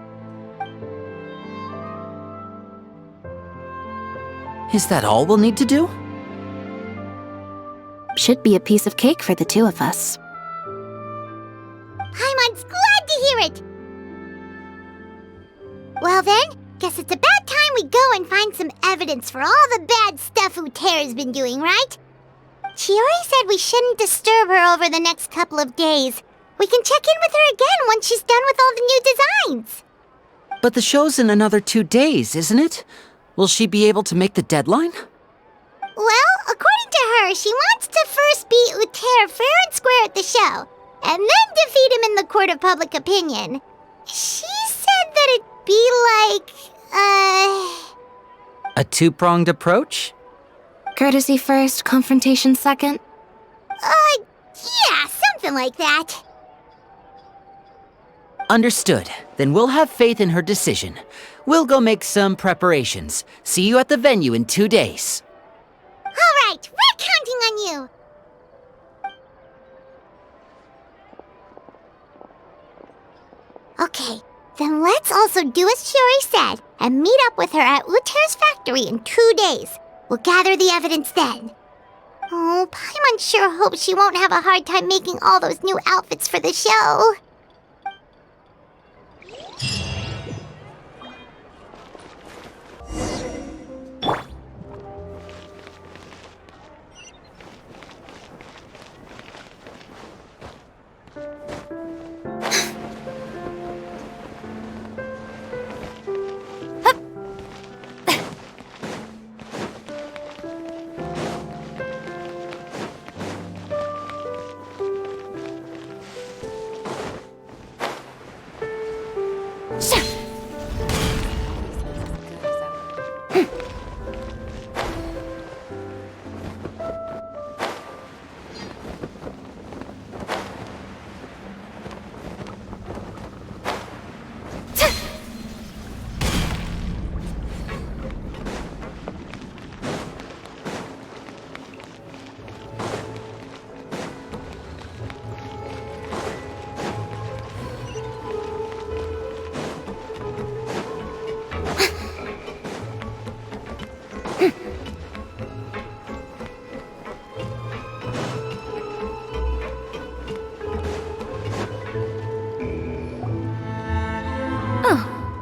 Is that all we'll need to do? Should be a piece of cake for the two of us. Paimon's glad to hear it! Well then, guess it's about time we go and find some evidence for all the bad stuff Uter's been doing, right? Chiori said we shouldn't disturb her over the next couple of days. We can check in with her again once she's done with all the new designs. But the show's in another 2 days, isn't it? Will she be able to make the deadline? Well, according to her, she wants to first beat Uter fair and square at the show, and then defeat him in the court of public opinion. She said that it'd be like, A two-pronged approach? Courtesy first, confrontation second? Yeah, something like that. Understood. Then we'll have faith in her decision. We'll go make some preparations. See you at the venue in 2 days. All right, we're counting on you. Okay, then let's also do as Chiori said and meet up with her at Uter's factory in 2 days. We'll gather the evidence then. Oh, Paimon sure hopes she won't have a hard time making all those new outfits for the show.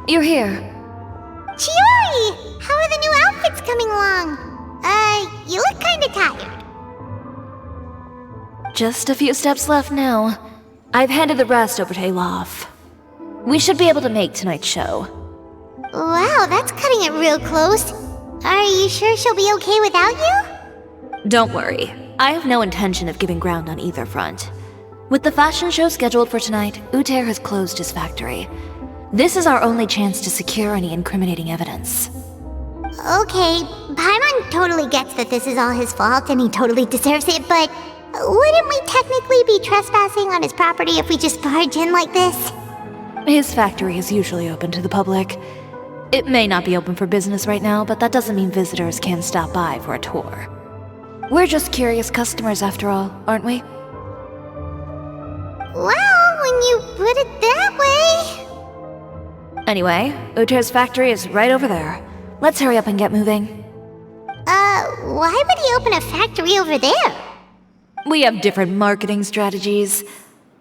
You're here. Chiori! How are the new outfits coming along? You look kinda tired. Just a few steps left now. I've handed the rest over to Alof. We should be able to make tonight's show. Wow, that's cutting it real close. Are you sure she'll be okay without you? Don't worry. I have no intention of giving ground on either front. With the fashion show scheduled for tonight, Uter has closed his factory. This is our only chance to secure any incriminating evidence. Okay, Paimon totally gets that this is all his fault and he totally deserves it, but wouldn't we technically be trespassing on his property if we just barge in like this? His factory is usually open to the public. It may not be open for business right now, but that doesn't mean visitors can't stop by for a tour. We're just curious customers after all, aren't we? Well, when you put it that way... Anyway, Uter's factory is right over there. Let's hurry up and get moving. Why would he open a factory over there? We have different marketing strategies.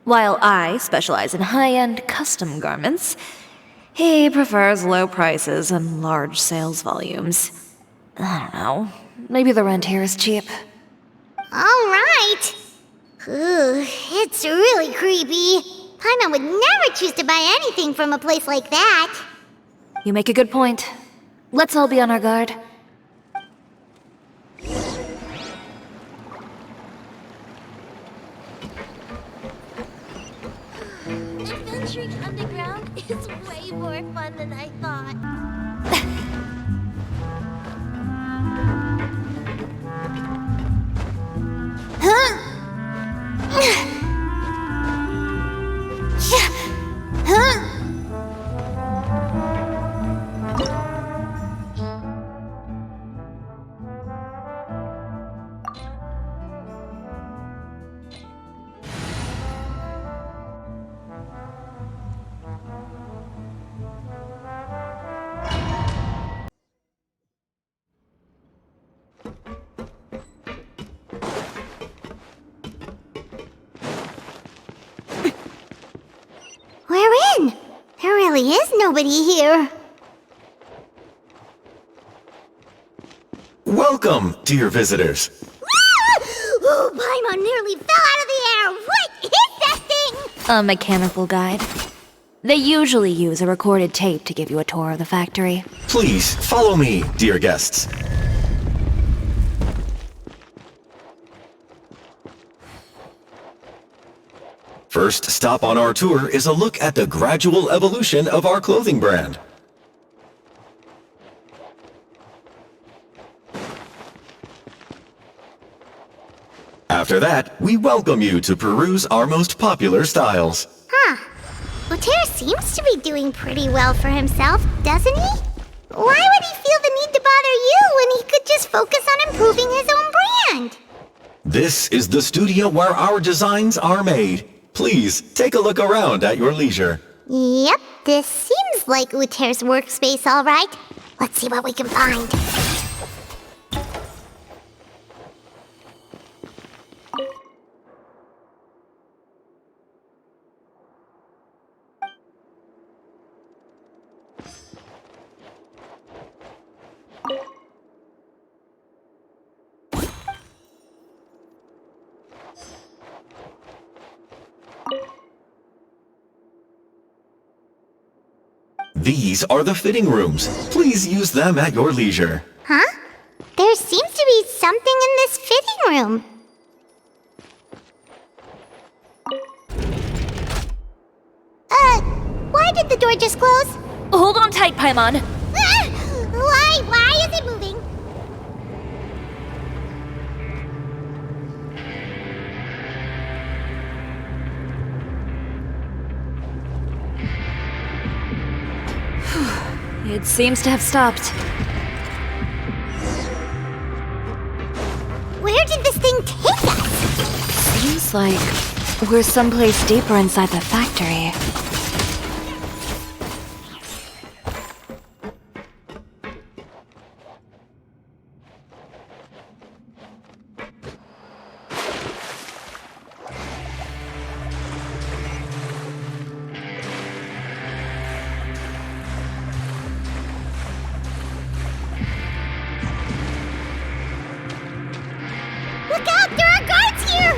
While I specialize in high-end custom garments, he prefers low prices and large sales volumes. I don't know. Maybe the rent here is cheap. Alright. It's really creepy. Paimon would never choose to buy anything from a place like that. You make a good point. Let's all be on our guard. Adventuring underground is way more fun than I thought. Huh? We're in! There really is nobody here. Welcome, dear visitors. Oh, Paimon nearly fell out of the air! What is that thing? A mechanical guide. They usually use a recorded tape to give you a tour of the factory. Please, follow me, dear guests. First stop on our tour is a look at the gradual evolution of our clothing brand. After that, we welcome you to peruse our most popular styles. Huh. Uter seems to be doing pretty well for himself, doesn't he? Why would he feel the need to bother you when he could just focus on improving his own brand? This is the studio where our designs are made. Please, take a look around at your leisure. Yep, this seems like Uter's workspace, all right. Let's see what we can find. These are the fitting rooms. Please use them at your leisure. Huh? There seems to be something in this fitting room. Why did the door just close? Hold on tight, Paimon. Why is it moving? It seems to have stopped. Where did this thing take us? Seems like we're someplace deeper inside the factory. Look out! There are guards here!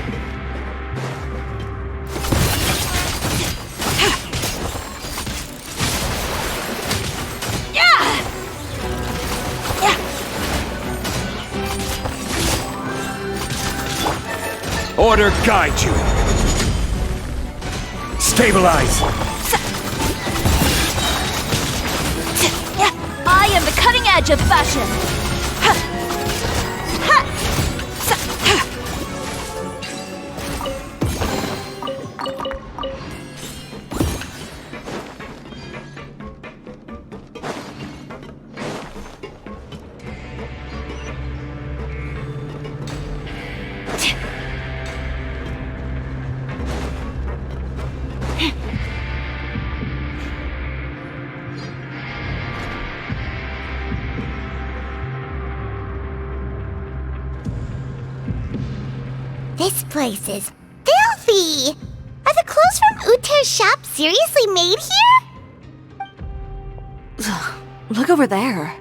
Order guide you. Stabilize. I am the cutting edge of fashion. This place is filthy! Are the clothes from Uter's shop seriously made here? Look over there.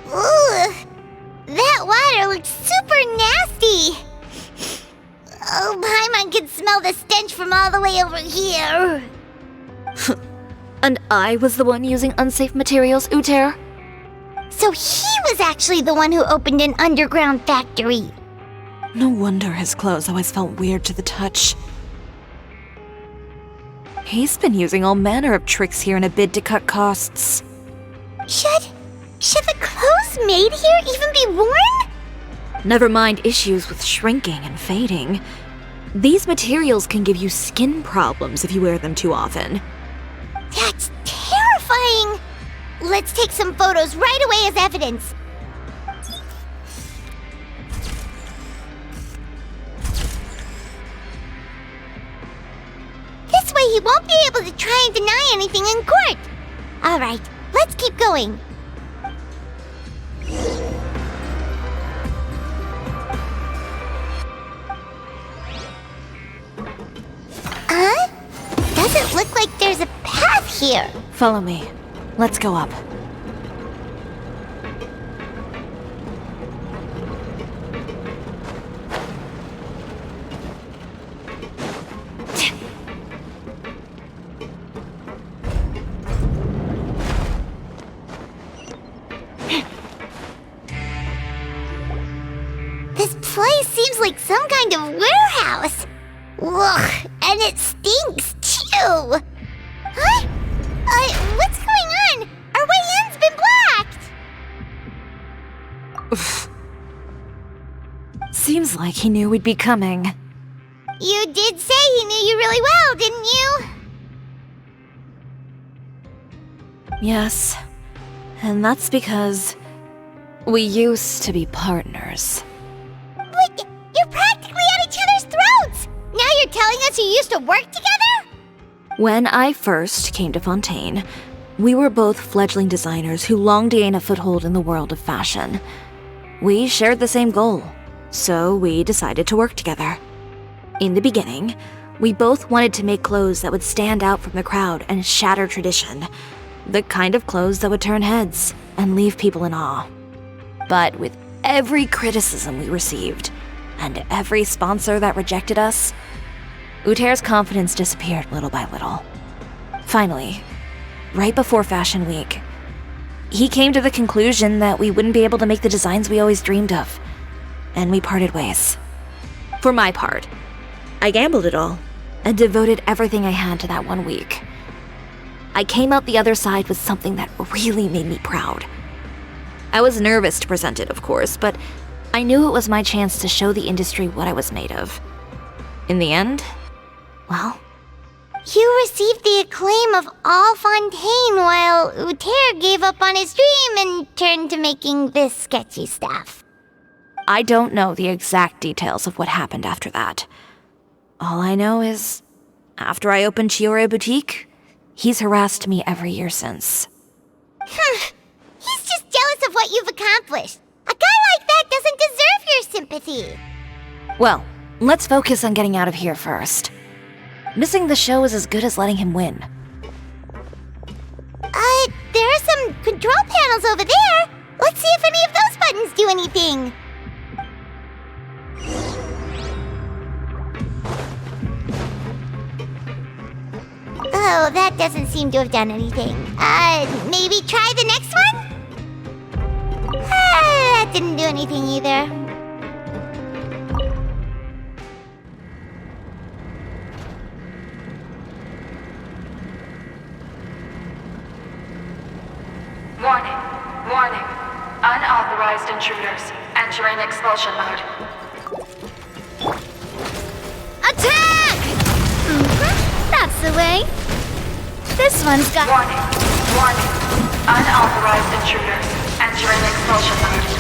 Ooh, that water looks super nasty! Oh, Paimon can smell the stench from all the way over here. And I was the one using unsafe materials, Uter? So he was actually the one who opened an underground factory. No wonder his clothes always felt weird to the touch. He's been using all manner of tricks here in a bid to cut costs. Should the clothes made here even be worn? Never mind issues with shrinking and fading. These materials can give you skin problems if you wear them too often. That's terrifying! Let's take some photos right away as evidence. This way he won't be able to try and deny anything in court. All right, let's keep going. Doesn't look like there's a path here. Follow me. Let's go up. This place seems like some kind of warehouse. Ugh, and it stinks too. Huh? What's going on? Our way in's been blocked. Seems like he knew we'd be coming. You did say he knew you really well, didn't you? Yes. And that's because we used to be partners. But you're practically at each other's throats. Now you're telling us you used to work together? When I first came to Fontaine, we were both fledgling designers who longed to gain a foothold in the world of fashion. We shared the same goal, so we decided to work together. In the beginning, we both wanted to make clothes that would stand out from the crowd and shatter tradition. The kind of clothes that would turn heads and leave people in awe. But with every criticism we received, and every sponsor that rejected us, Uter's confidence disappeared little by little. Finally, right before Fashion Week, he came to the conclusion that we wouldn't be able to make the designs we always dreamed of, and we parted ways. For my part, I gambled it all and devoted everything I had to that 1 week. I came out the other side with something that really made me proud. I was nervous to present it, of course, but I knew it was my chance to show the industry what I was made of. In the end, well, You received the acclaim of all Fontaine while Uter gave up on his dream and turned to making this sketchy stuff. I don't know the exact details of what happened after that. All I know is, after I opened Chiori Boutique, he's harassed me every year since. He's just jealous of what you've accomplished. A guy like that doesn't deserve your sympathy. Well, let's focus on getting out of here first. Missing the show is as good as letting him win. There are some control panels over there. Let's see if any of those buttons do anything. Oh, that doesn't seem to have done anything. Maybe try the next one? That didn't do anything either. Warning, warning. Unauthorized intruders entering expulsion mode. Attack! That's the way. This one's got... Warning, warning. Unauthorized intruders entering expulsion mode.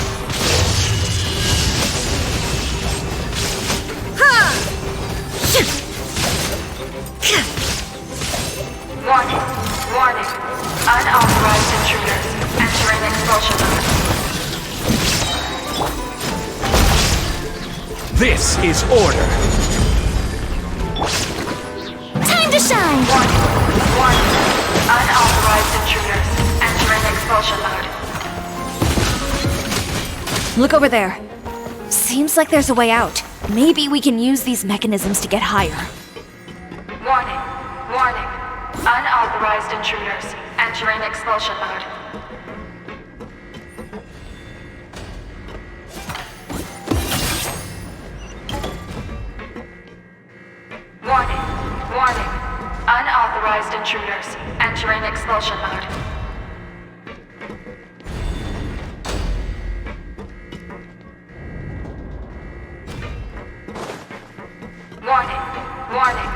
Warning, warning. Unauthorized intruders entering expulsion mode. This is order. Time to shine! Warning, warning. Unauthorized intruders entering expulsion mode. Look over there. Seems like there's a way out. Maybe we can use these mechanisms to get higher. Warning, warning. Unauthorized intruders entering expulsion mode. Warning, warning. Unauthorized intruders entering expulsion mode. Warning, warning.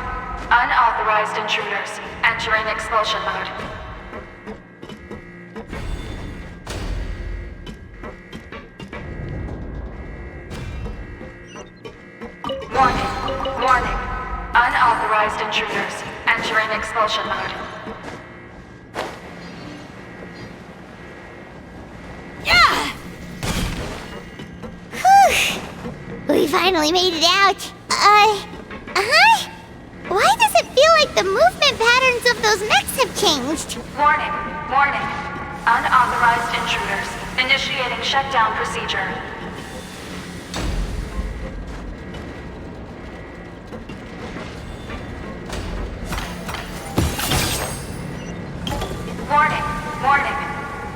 Unauthorized intruders entering expulsion mode. Warning, warning. Unauthorized intruders entering expulsion mode. We finally made it out. Why does it feel like the movement patterns of those mechs have changed? Warning, warning. Unauthorized intruders initiating shutdown procedure. Warning, warning.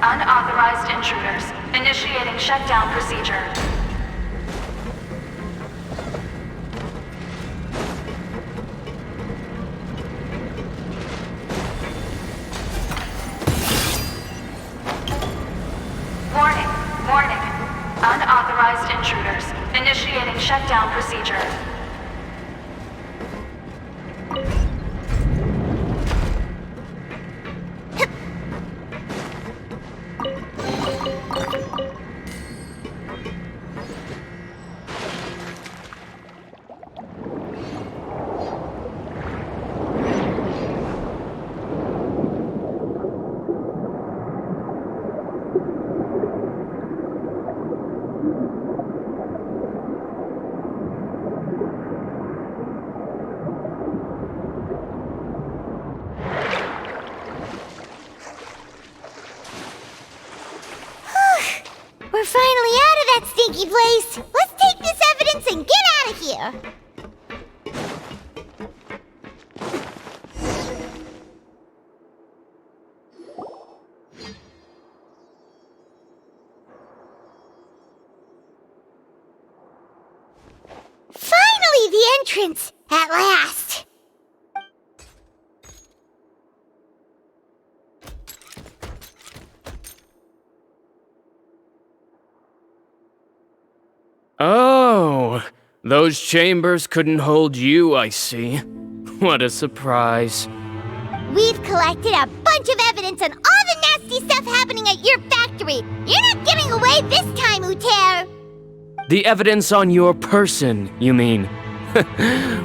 Unauthorized intruders initiating shutdown procedure. Warning, warning. Unauthorized intruders initiating shutdown procedure. We're finally out of that stinky place. Let's take this evidence and get out of here. entrance, at last! Oh, those chambers couldn't hold you, I see. What a surprise. We've collected a bunch of evidence on all the nasty stuff happening at your factory. You're not getting away this time, Uter. The evidence on your person, you mean?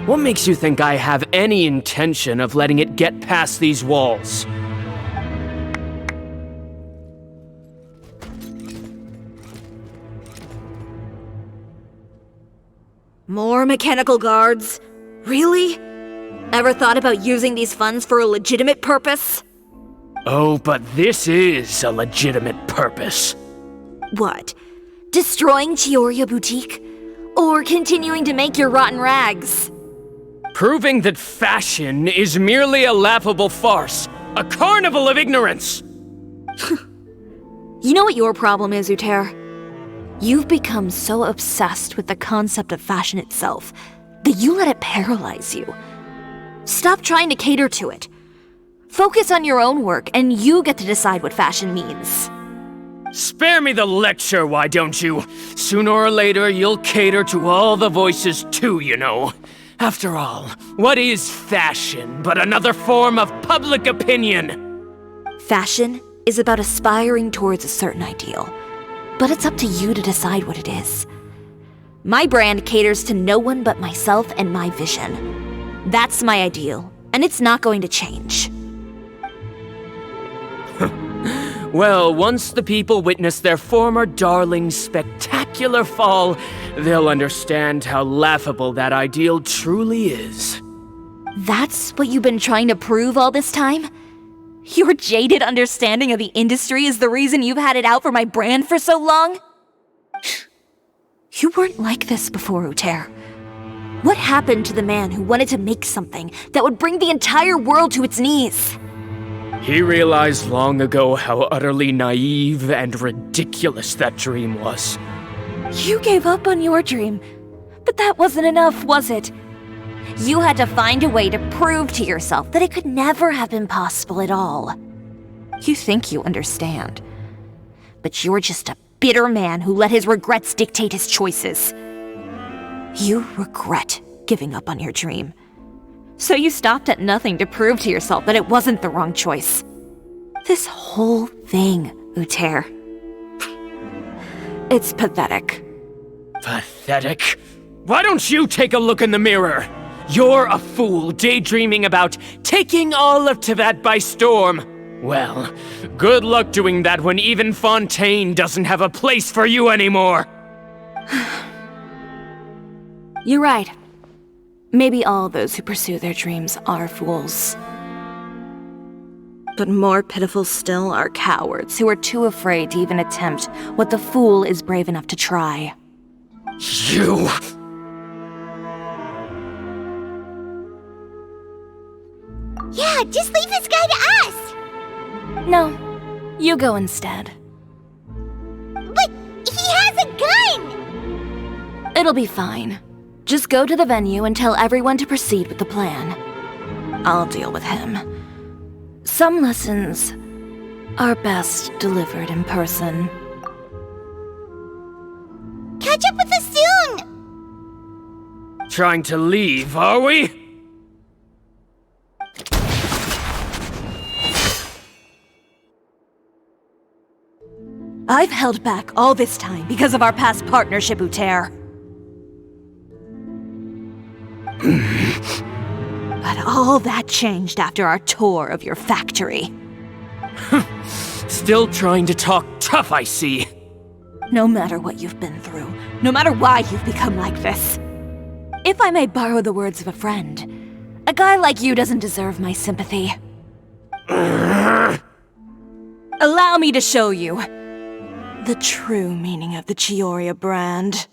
What makes you think I have any intention of letting it get past these walls? More mechanical guards? Really? Ever thought about using these funds for a legitimate purpose? Oh, but this is a legitimate purpose. What? Destroying Chiori Boutique? Or continuing to make your rotten rags? Proving that fashion is merely a laughable farce, a carnival of ignorance! You know what your problem is, Uter? You've become so obsessed with the concept of fashion itself that you let it paralyze you. Stop trying to cater to it. Focus on your own work, and you get to decide what fashion means. Spare me the lecture, why don't you? Sooner or later, you'll cater to all the voices too, you know. After all, what is fashion but another form of public opinion? Fashion is about aspiring towards a certain ideal, but it's up to you to decide what it is. My brand caters to no one but myself and my vision. That's my ideal, and it's not going to change. Well, once the people witness their former darling's spectacular fall, they'll understand how laughable that ideal truly is. That's what you've been trying to prove all this time? Your jaded understanding of the industry is the reason you've had it out for my brand for so long? You weren't like this before, Uter. What happened to the man who wanted to make something that would bring the entire world to its knees? He realized long ago how utterly naive and ridiculous that dream was. You gave up on your dream, but that wasn't enough, was it? You had to find a way to prove to yourself that it could never have been possible at all. You think you understand, but you're just a bitter man who let his regrets dictate his choices. You regret giving up on your dream. So you stopped at nothing to prove to yourself that it wasn't the wrong choice. This whole thing, Uter. It's pathetic. Pathetic? Why don't you take a look in the mirror? You're a fool daydreaming about taking all of Teyvat by storm. Well, good luck doing that when even Fontaine doesn't have a place for you anymore. You're right. Maybe all those who pursue their dreams are fools. But more pitiful still are cowards who are too afraid to even attempt what the fool is brave enough to try. You! Yeah, just leave this guy to us! No, you go instead. But he has a gun! It'll be fine. Just go to the venue and tell everyone to proceed with the plan. I'll deal with him. Some lessons are best delivered in person. Catch up with us soon! Trying to leave, are we? I've held back all this time because of our past partnership, Uter. But all that changed after our tour of your factory. Still trying to talk tough, I see. No matter what you've been through, no matter why you've become like this. If I may borrow the words of a friend, a guy like you doesn't deserve my sympathy. Allow me to show you the true meaning of the Chiori brand.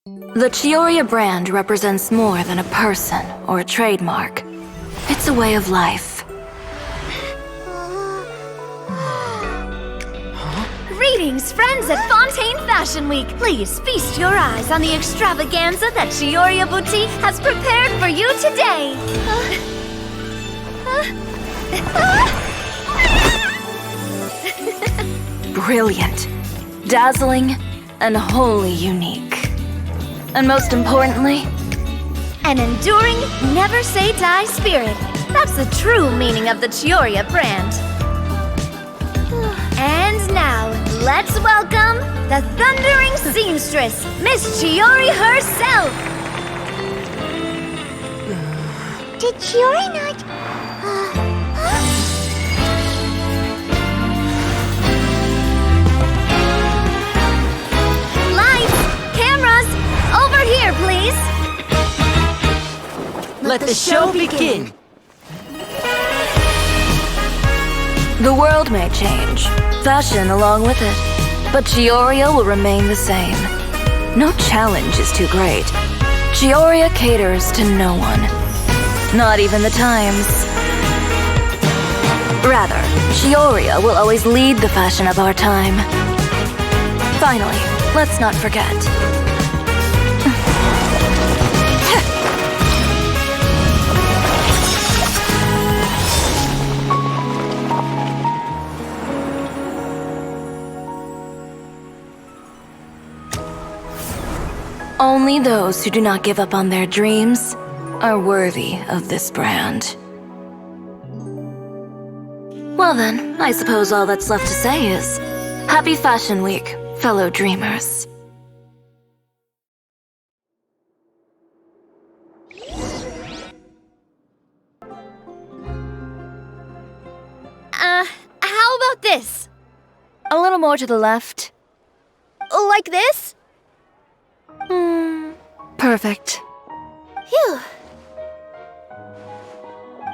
The Chiori brand represents more than a person or a trademark. It's a way of life. Greetings, friends at Fontaine Fashion Week. Please feast your eyes on the extravaganza that Chiori Boutique has prepared for you today. Brilliant, dazzling, and wholly unique. And most importantly, An enduring, never-say-die spirit. That's the true meaning of the Chiori brand. And now, let's welcome the thundering seamstress, Miss Chiori herself! Did Chiori not... Lights! Cameras! Over here, please! Let the show begin! the world may change, fashion along with it, but Chiori will remain the same. No challenge is too great. Chiori caters to no one. Not even the times. Rather, Chiori will always lead the fashion of our time. Finally, let's not forget. Only those who do not give up on their dreams are worthy of this brand. Well then, I suppose all that's left to say is, Happy Fashion Week, fellow dreamers. How about this? A little more to the left. Like this? Perfect. Phew.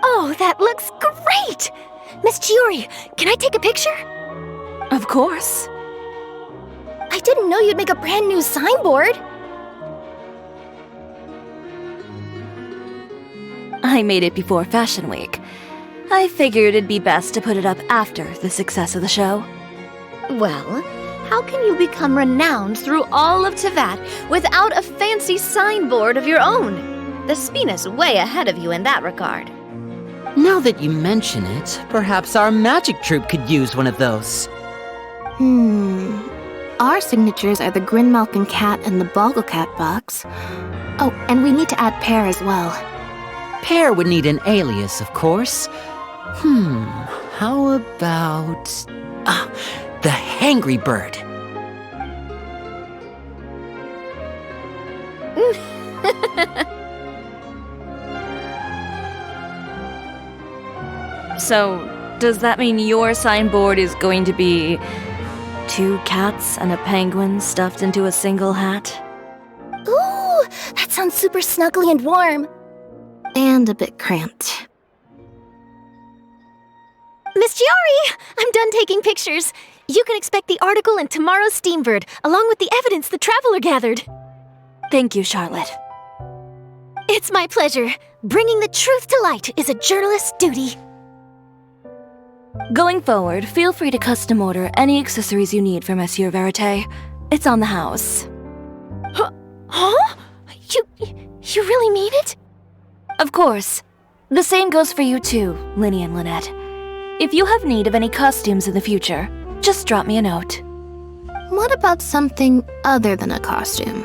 Oh, that looks great! Miss Chiori, can I take a picture? Of course. I didn't know you'd make a brand new signboard. I made it before Fashion Week. I figured it'd be best to put it up after the success of the show. Well, how can you become renowned through all of Tevat without a fancy signboard of your own? The Spina's way ahead of you in that regard. Now that you mention it, perhaps our magic troupe could use one of those. Our signatures are the Grinmalkin cat and the Bogglecat box. Oh, and we need to add Pear as well. Pear would need an alias, of course. How about... the Hangry Bird. So, does that mean your signboard is going to be 2 cats and a penguin stuffed into a single hat? Ooh, that sounds super snuggly and warm. And a bit cramped. Miss Chiori, I'm done taking pictures. You can expect the article in tomorrow's Steambird, along with the evidence the Traveler gathered. Thank you, Charlotte. It's my pleasure. Bringing the truth to light is a journalist's duty. Going forward, feel free to custom order any accessories you need for Monsieur Verite. It's on the house. Huh? You really mean it? Of course. The same goes for you too, Linny and Lynette. If you have need of any costumes in the future, just drop me a note. What about something other than a costume?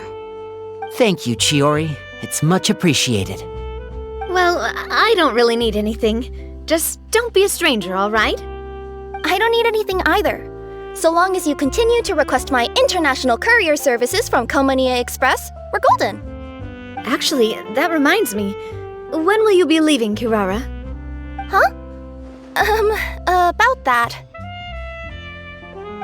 Thank you, Chiori. It's much appreciated. Well, I don't really need anything. Just don't be a stranger, all right? I don't need anything either. So long as you continue to request my international courier services from Komania Express, we're golden. Actually, that reminds me. When will you be leaving, Kirara? Huh? About that.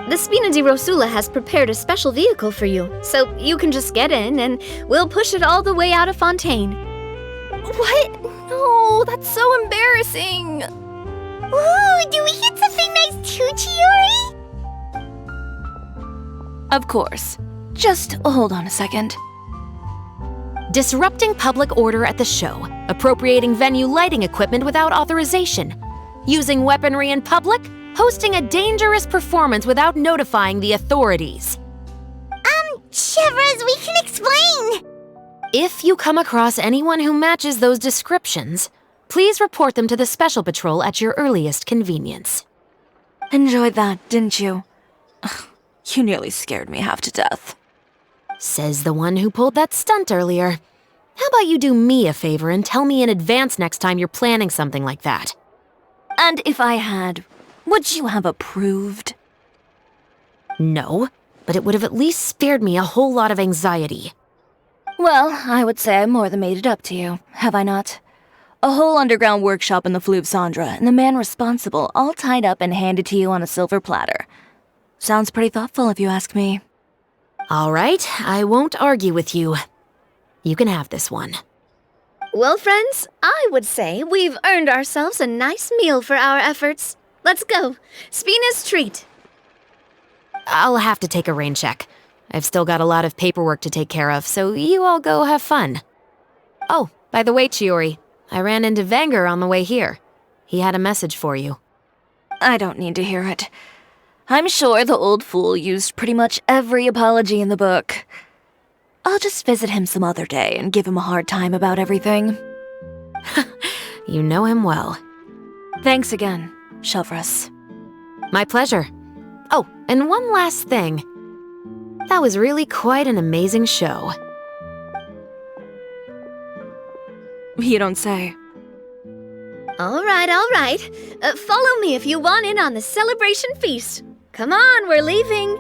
The Spina di Rosula has prepared a special vehicle for you, so you can just get in and we'll push it all the way out of Fontaine. What? No, that's so embarrassing. Ooh, do we get something nice too, Chiori? Of course. Just hold on a second. Disrupting public order at the show, appropriating venue lighting equipment without authorization, using weaponry in public, hosting a dangerous performance without notifying the authorities. Chevras, we can explain! If you come across anyone who matches those descriptions, please report them to the Special Patrol at your earliest convenience. Enjoyed that, didn't you? Ugh, you nearly scared me half to death. Says the one who pulled that stunt earlier. How about you do me a favor and tell me in advance next time you're planning something like that? And if I had, would you have approved? No, but it would have at least spared me a whole lot of anxiety. Well, I would say I more than made it up to you, have I not? A whole underground workshop in the Fleuve Cendra, and the man responsible all tied up and handed to you on a silver platter. Sounds pretty thoughtful if you ask me. All right, I won't argue with you. You can have this one. Well, friends, I would say we've earned ourselves a nice meal for our efforts. Let's go. Spina's treat. I'll have to take a rain check. I've still got a lot of paperwork to take care of, so you all go have fun. Oh, by the way, Chiori, I ran into Vanger on the way here. He had a message for you. I don't need to hear it. I'm sure the old fool used pretty much every apology in the book. I'll just visit him some other day and give him a hard time about everything. You know him well. Thanks again, Chevras. My pleasure. Oh, and one last thing. That was really quite an amazing show. You don't say. All right. Follow me if you want in on the celebration feast. Come on, we're leaving.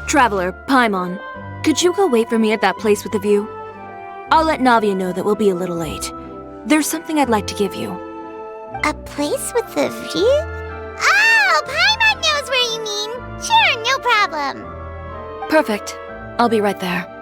Traveler, Paimon, could you go wait for me at that place with the view? I'll let Navia know that we'll be a little late. There's something I'd like to give you. A place with a view? Oh, Paimon knows where you mean. Sure, no problem. Perfect. I'll be right there.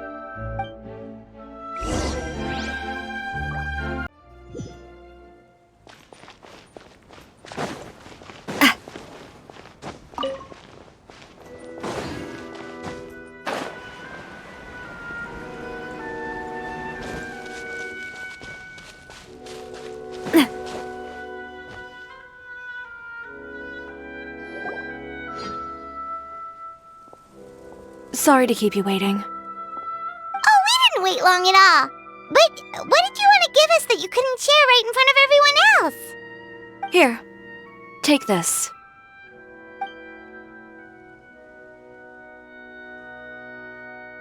Sorry to keep you waiting. Oh, we didn't wait long at all. But what did you want to give us that you couldn't share right in front of everyone else? Here, take this.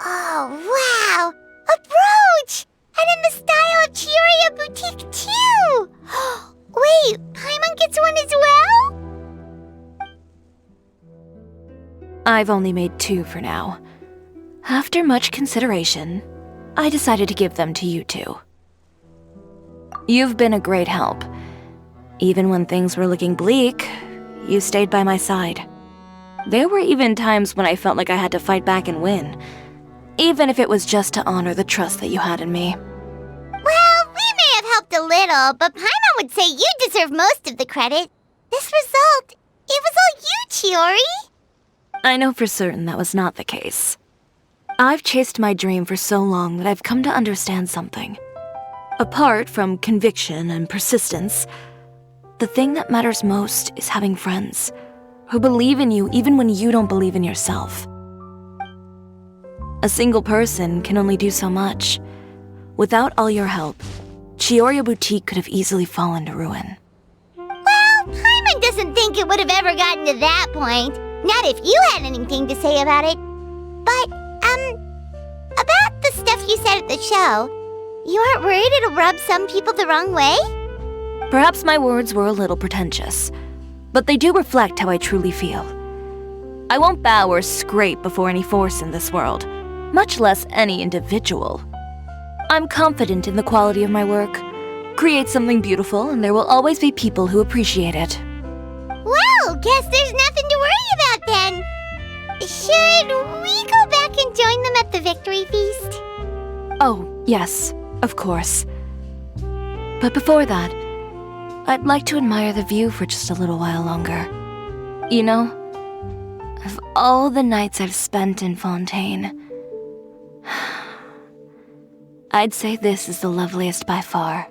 Oh, wow! A brooch! And in the style of Chiori Boutique, too! Wait, Paimon gets one as well? I've only made 2 for now. After much consideration, I decided to give them to you two. You've been a great help. Even when things were looking bleak, you stayed by my side. There were even times when I felt like I had to fight back and win, even if it was just to honor the trust that you had in me. Well, we may have helped a little, but Paimon would say you deserve most of the credit. This result, it was all you, Chiori. I know for certain that was not the case. I've chased my dream for so long that I've come to understand something. Apart from conviction and persistence, the thing that matters most is having friends who believe in you even when you don't believe in yourself. A single person can only do so much. Without all your help, Chiori Boutique could have easily fallen to ruin. Well, Paimon doesn't think it would have ever gotten to that point. Not if you had anything to say about it. But, about the stuff you said at the show, you aren't worried it'll rub some people the wrong way? Perhaps my words were a little pretentious, but they do reflect how I truly feel. I won't bow or scrape before any force in this world, much less any individual. I'm confident in the quality of my work. Create something beautiful, and there will always be people who appreciate it. Well, guess there's nothing to worry about then. Should we go back and join them at the victory feast? Oh, yes, of course. But before that, I'd like to admire the view for just a little while longer. You know, of all the nights I've spent in Fontaine, I'd say this is the loveliest by far.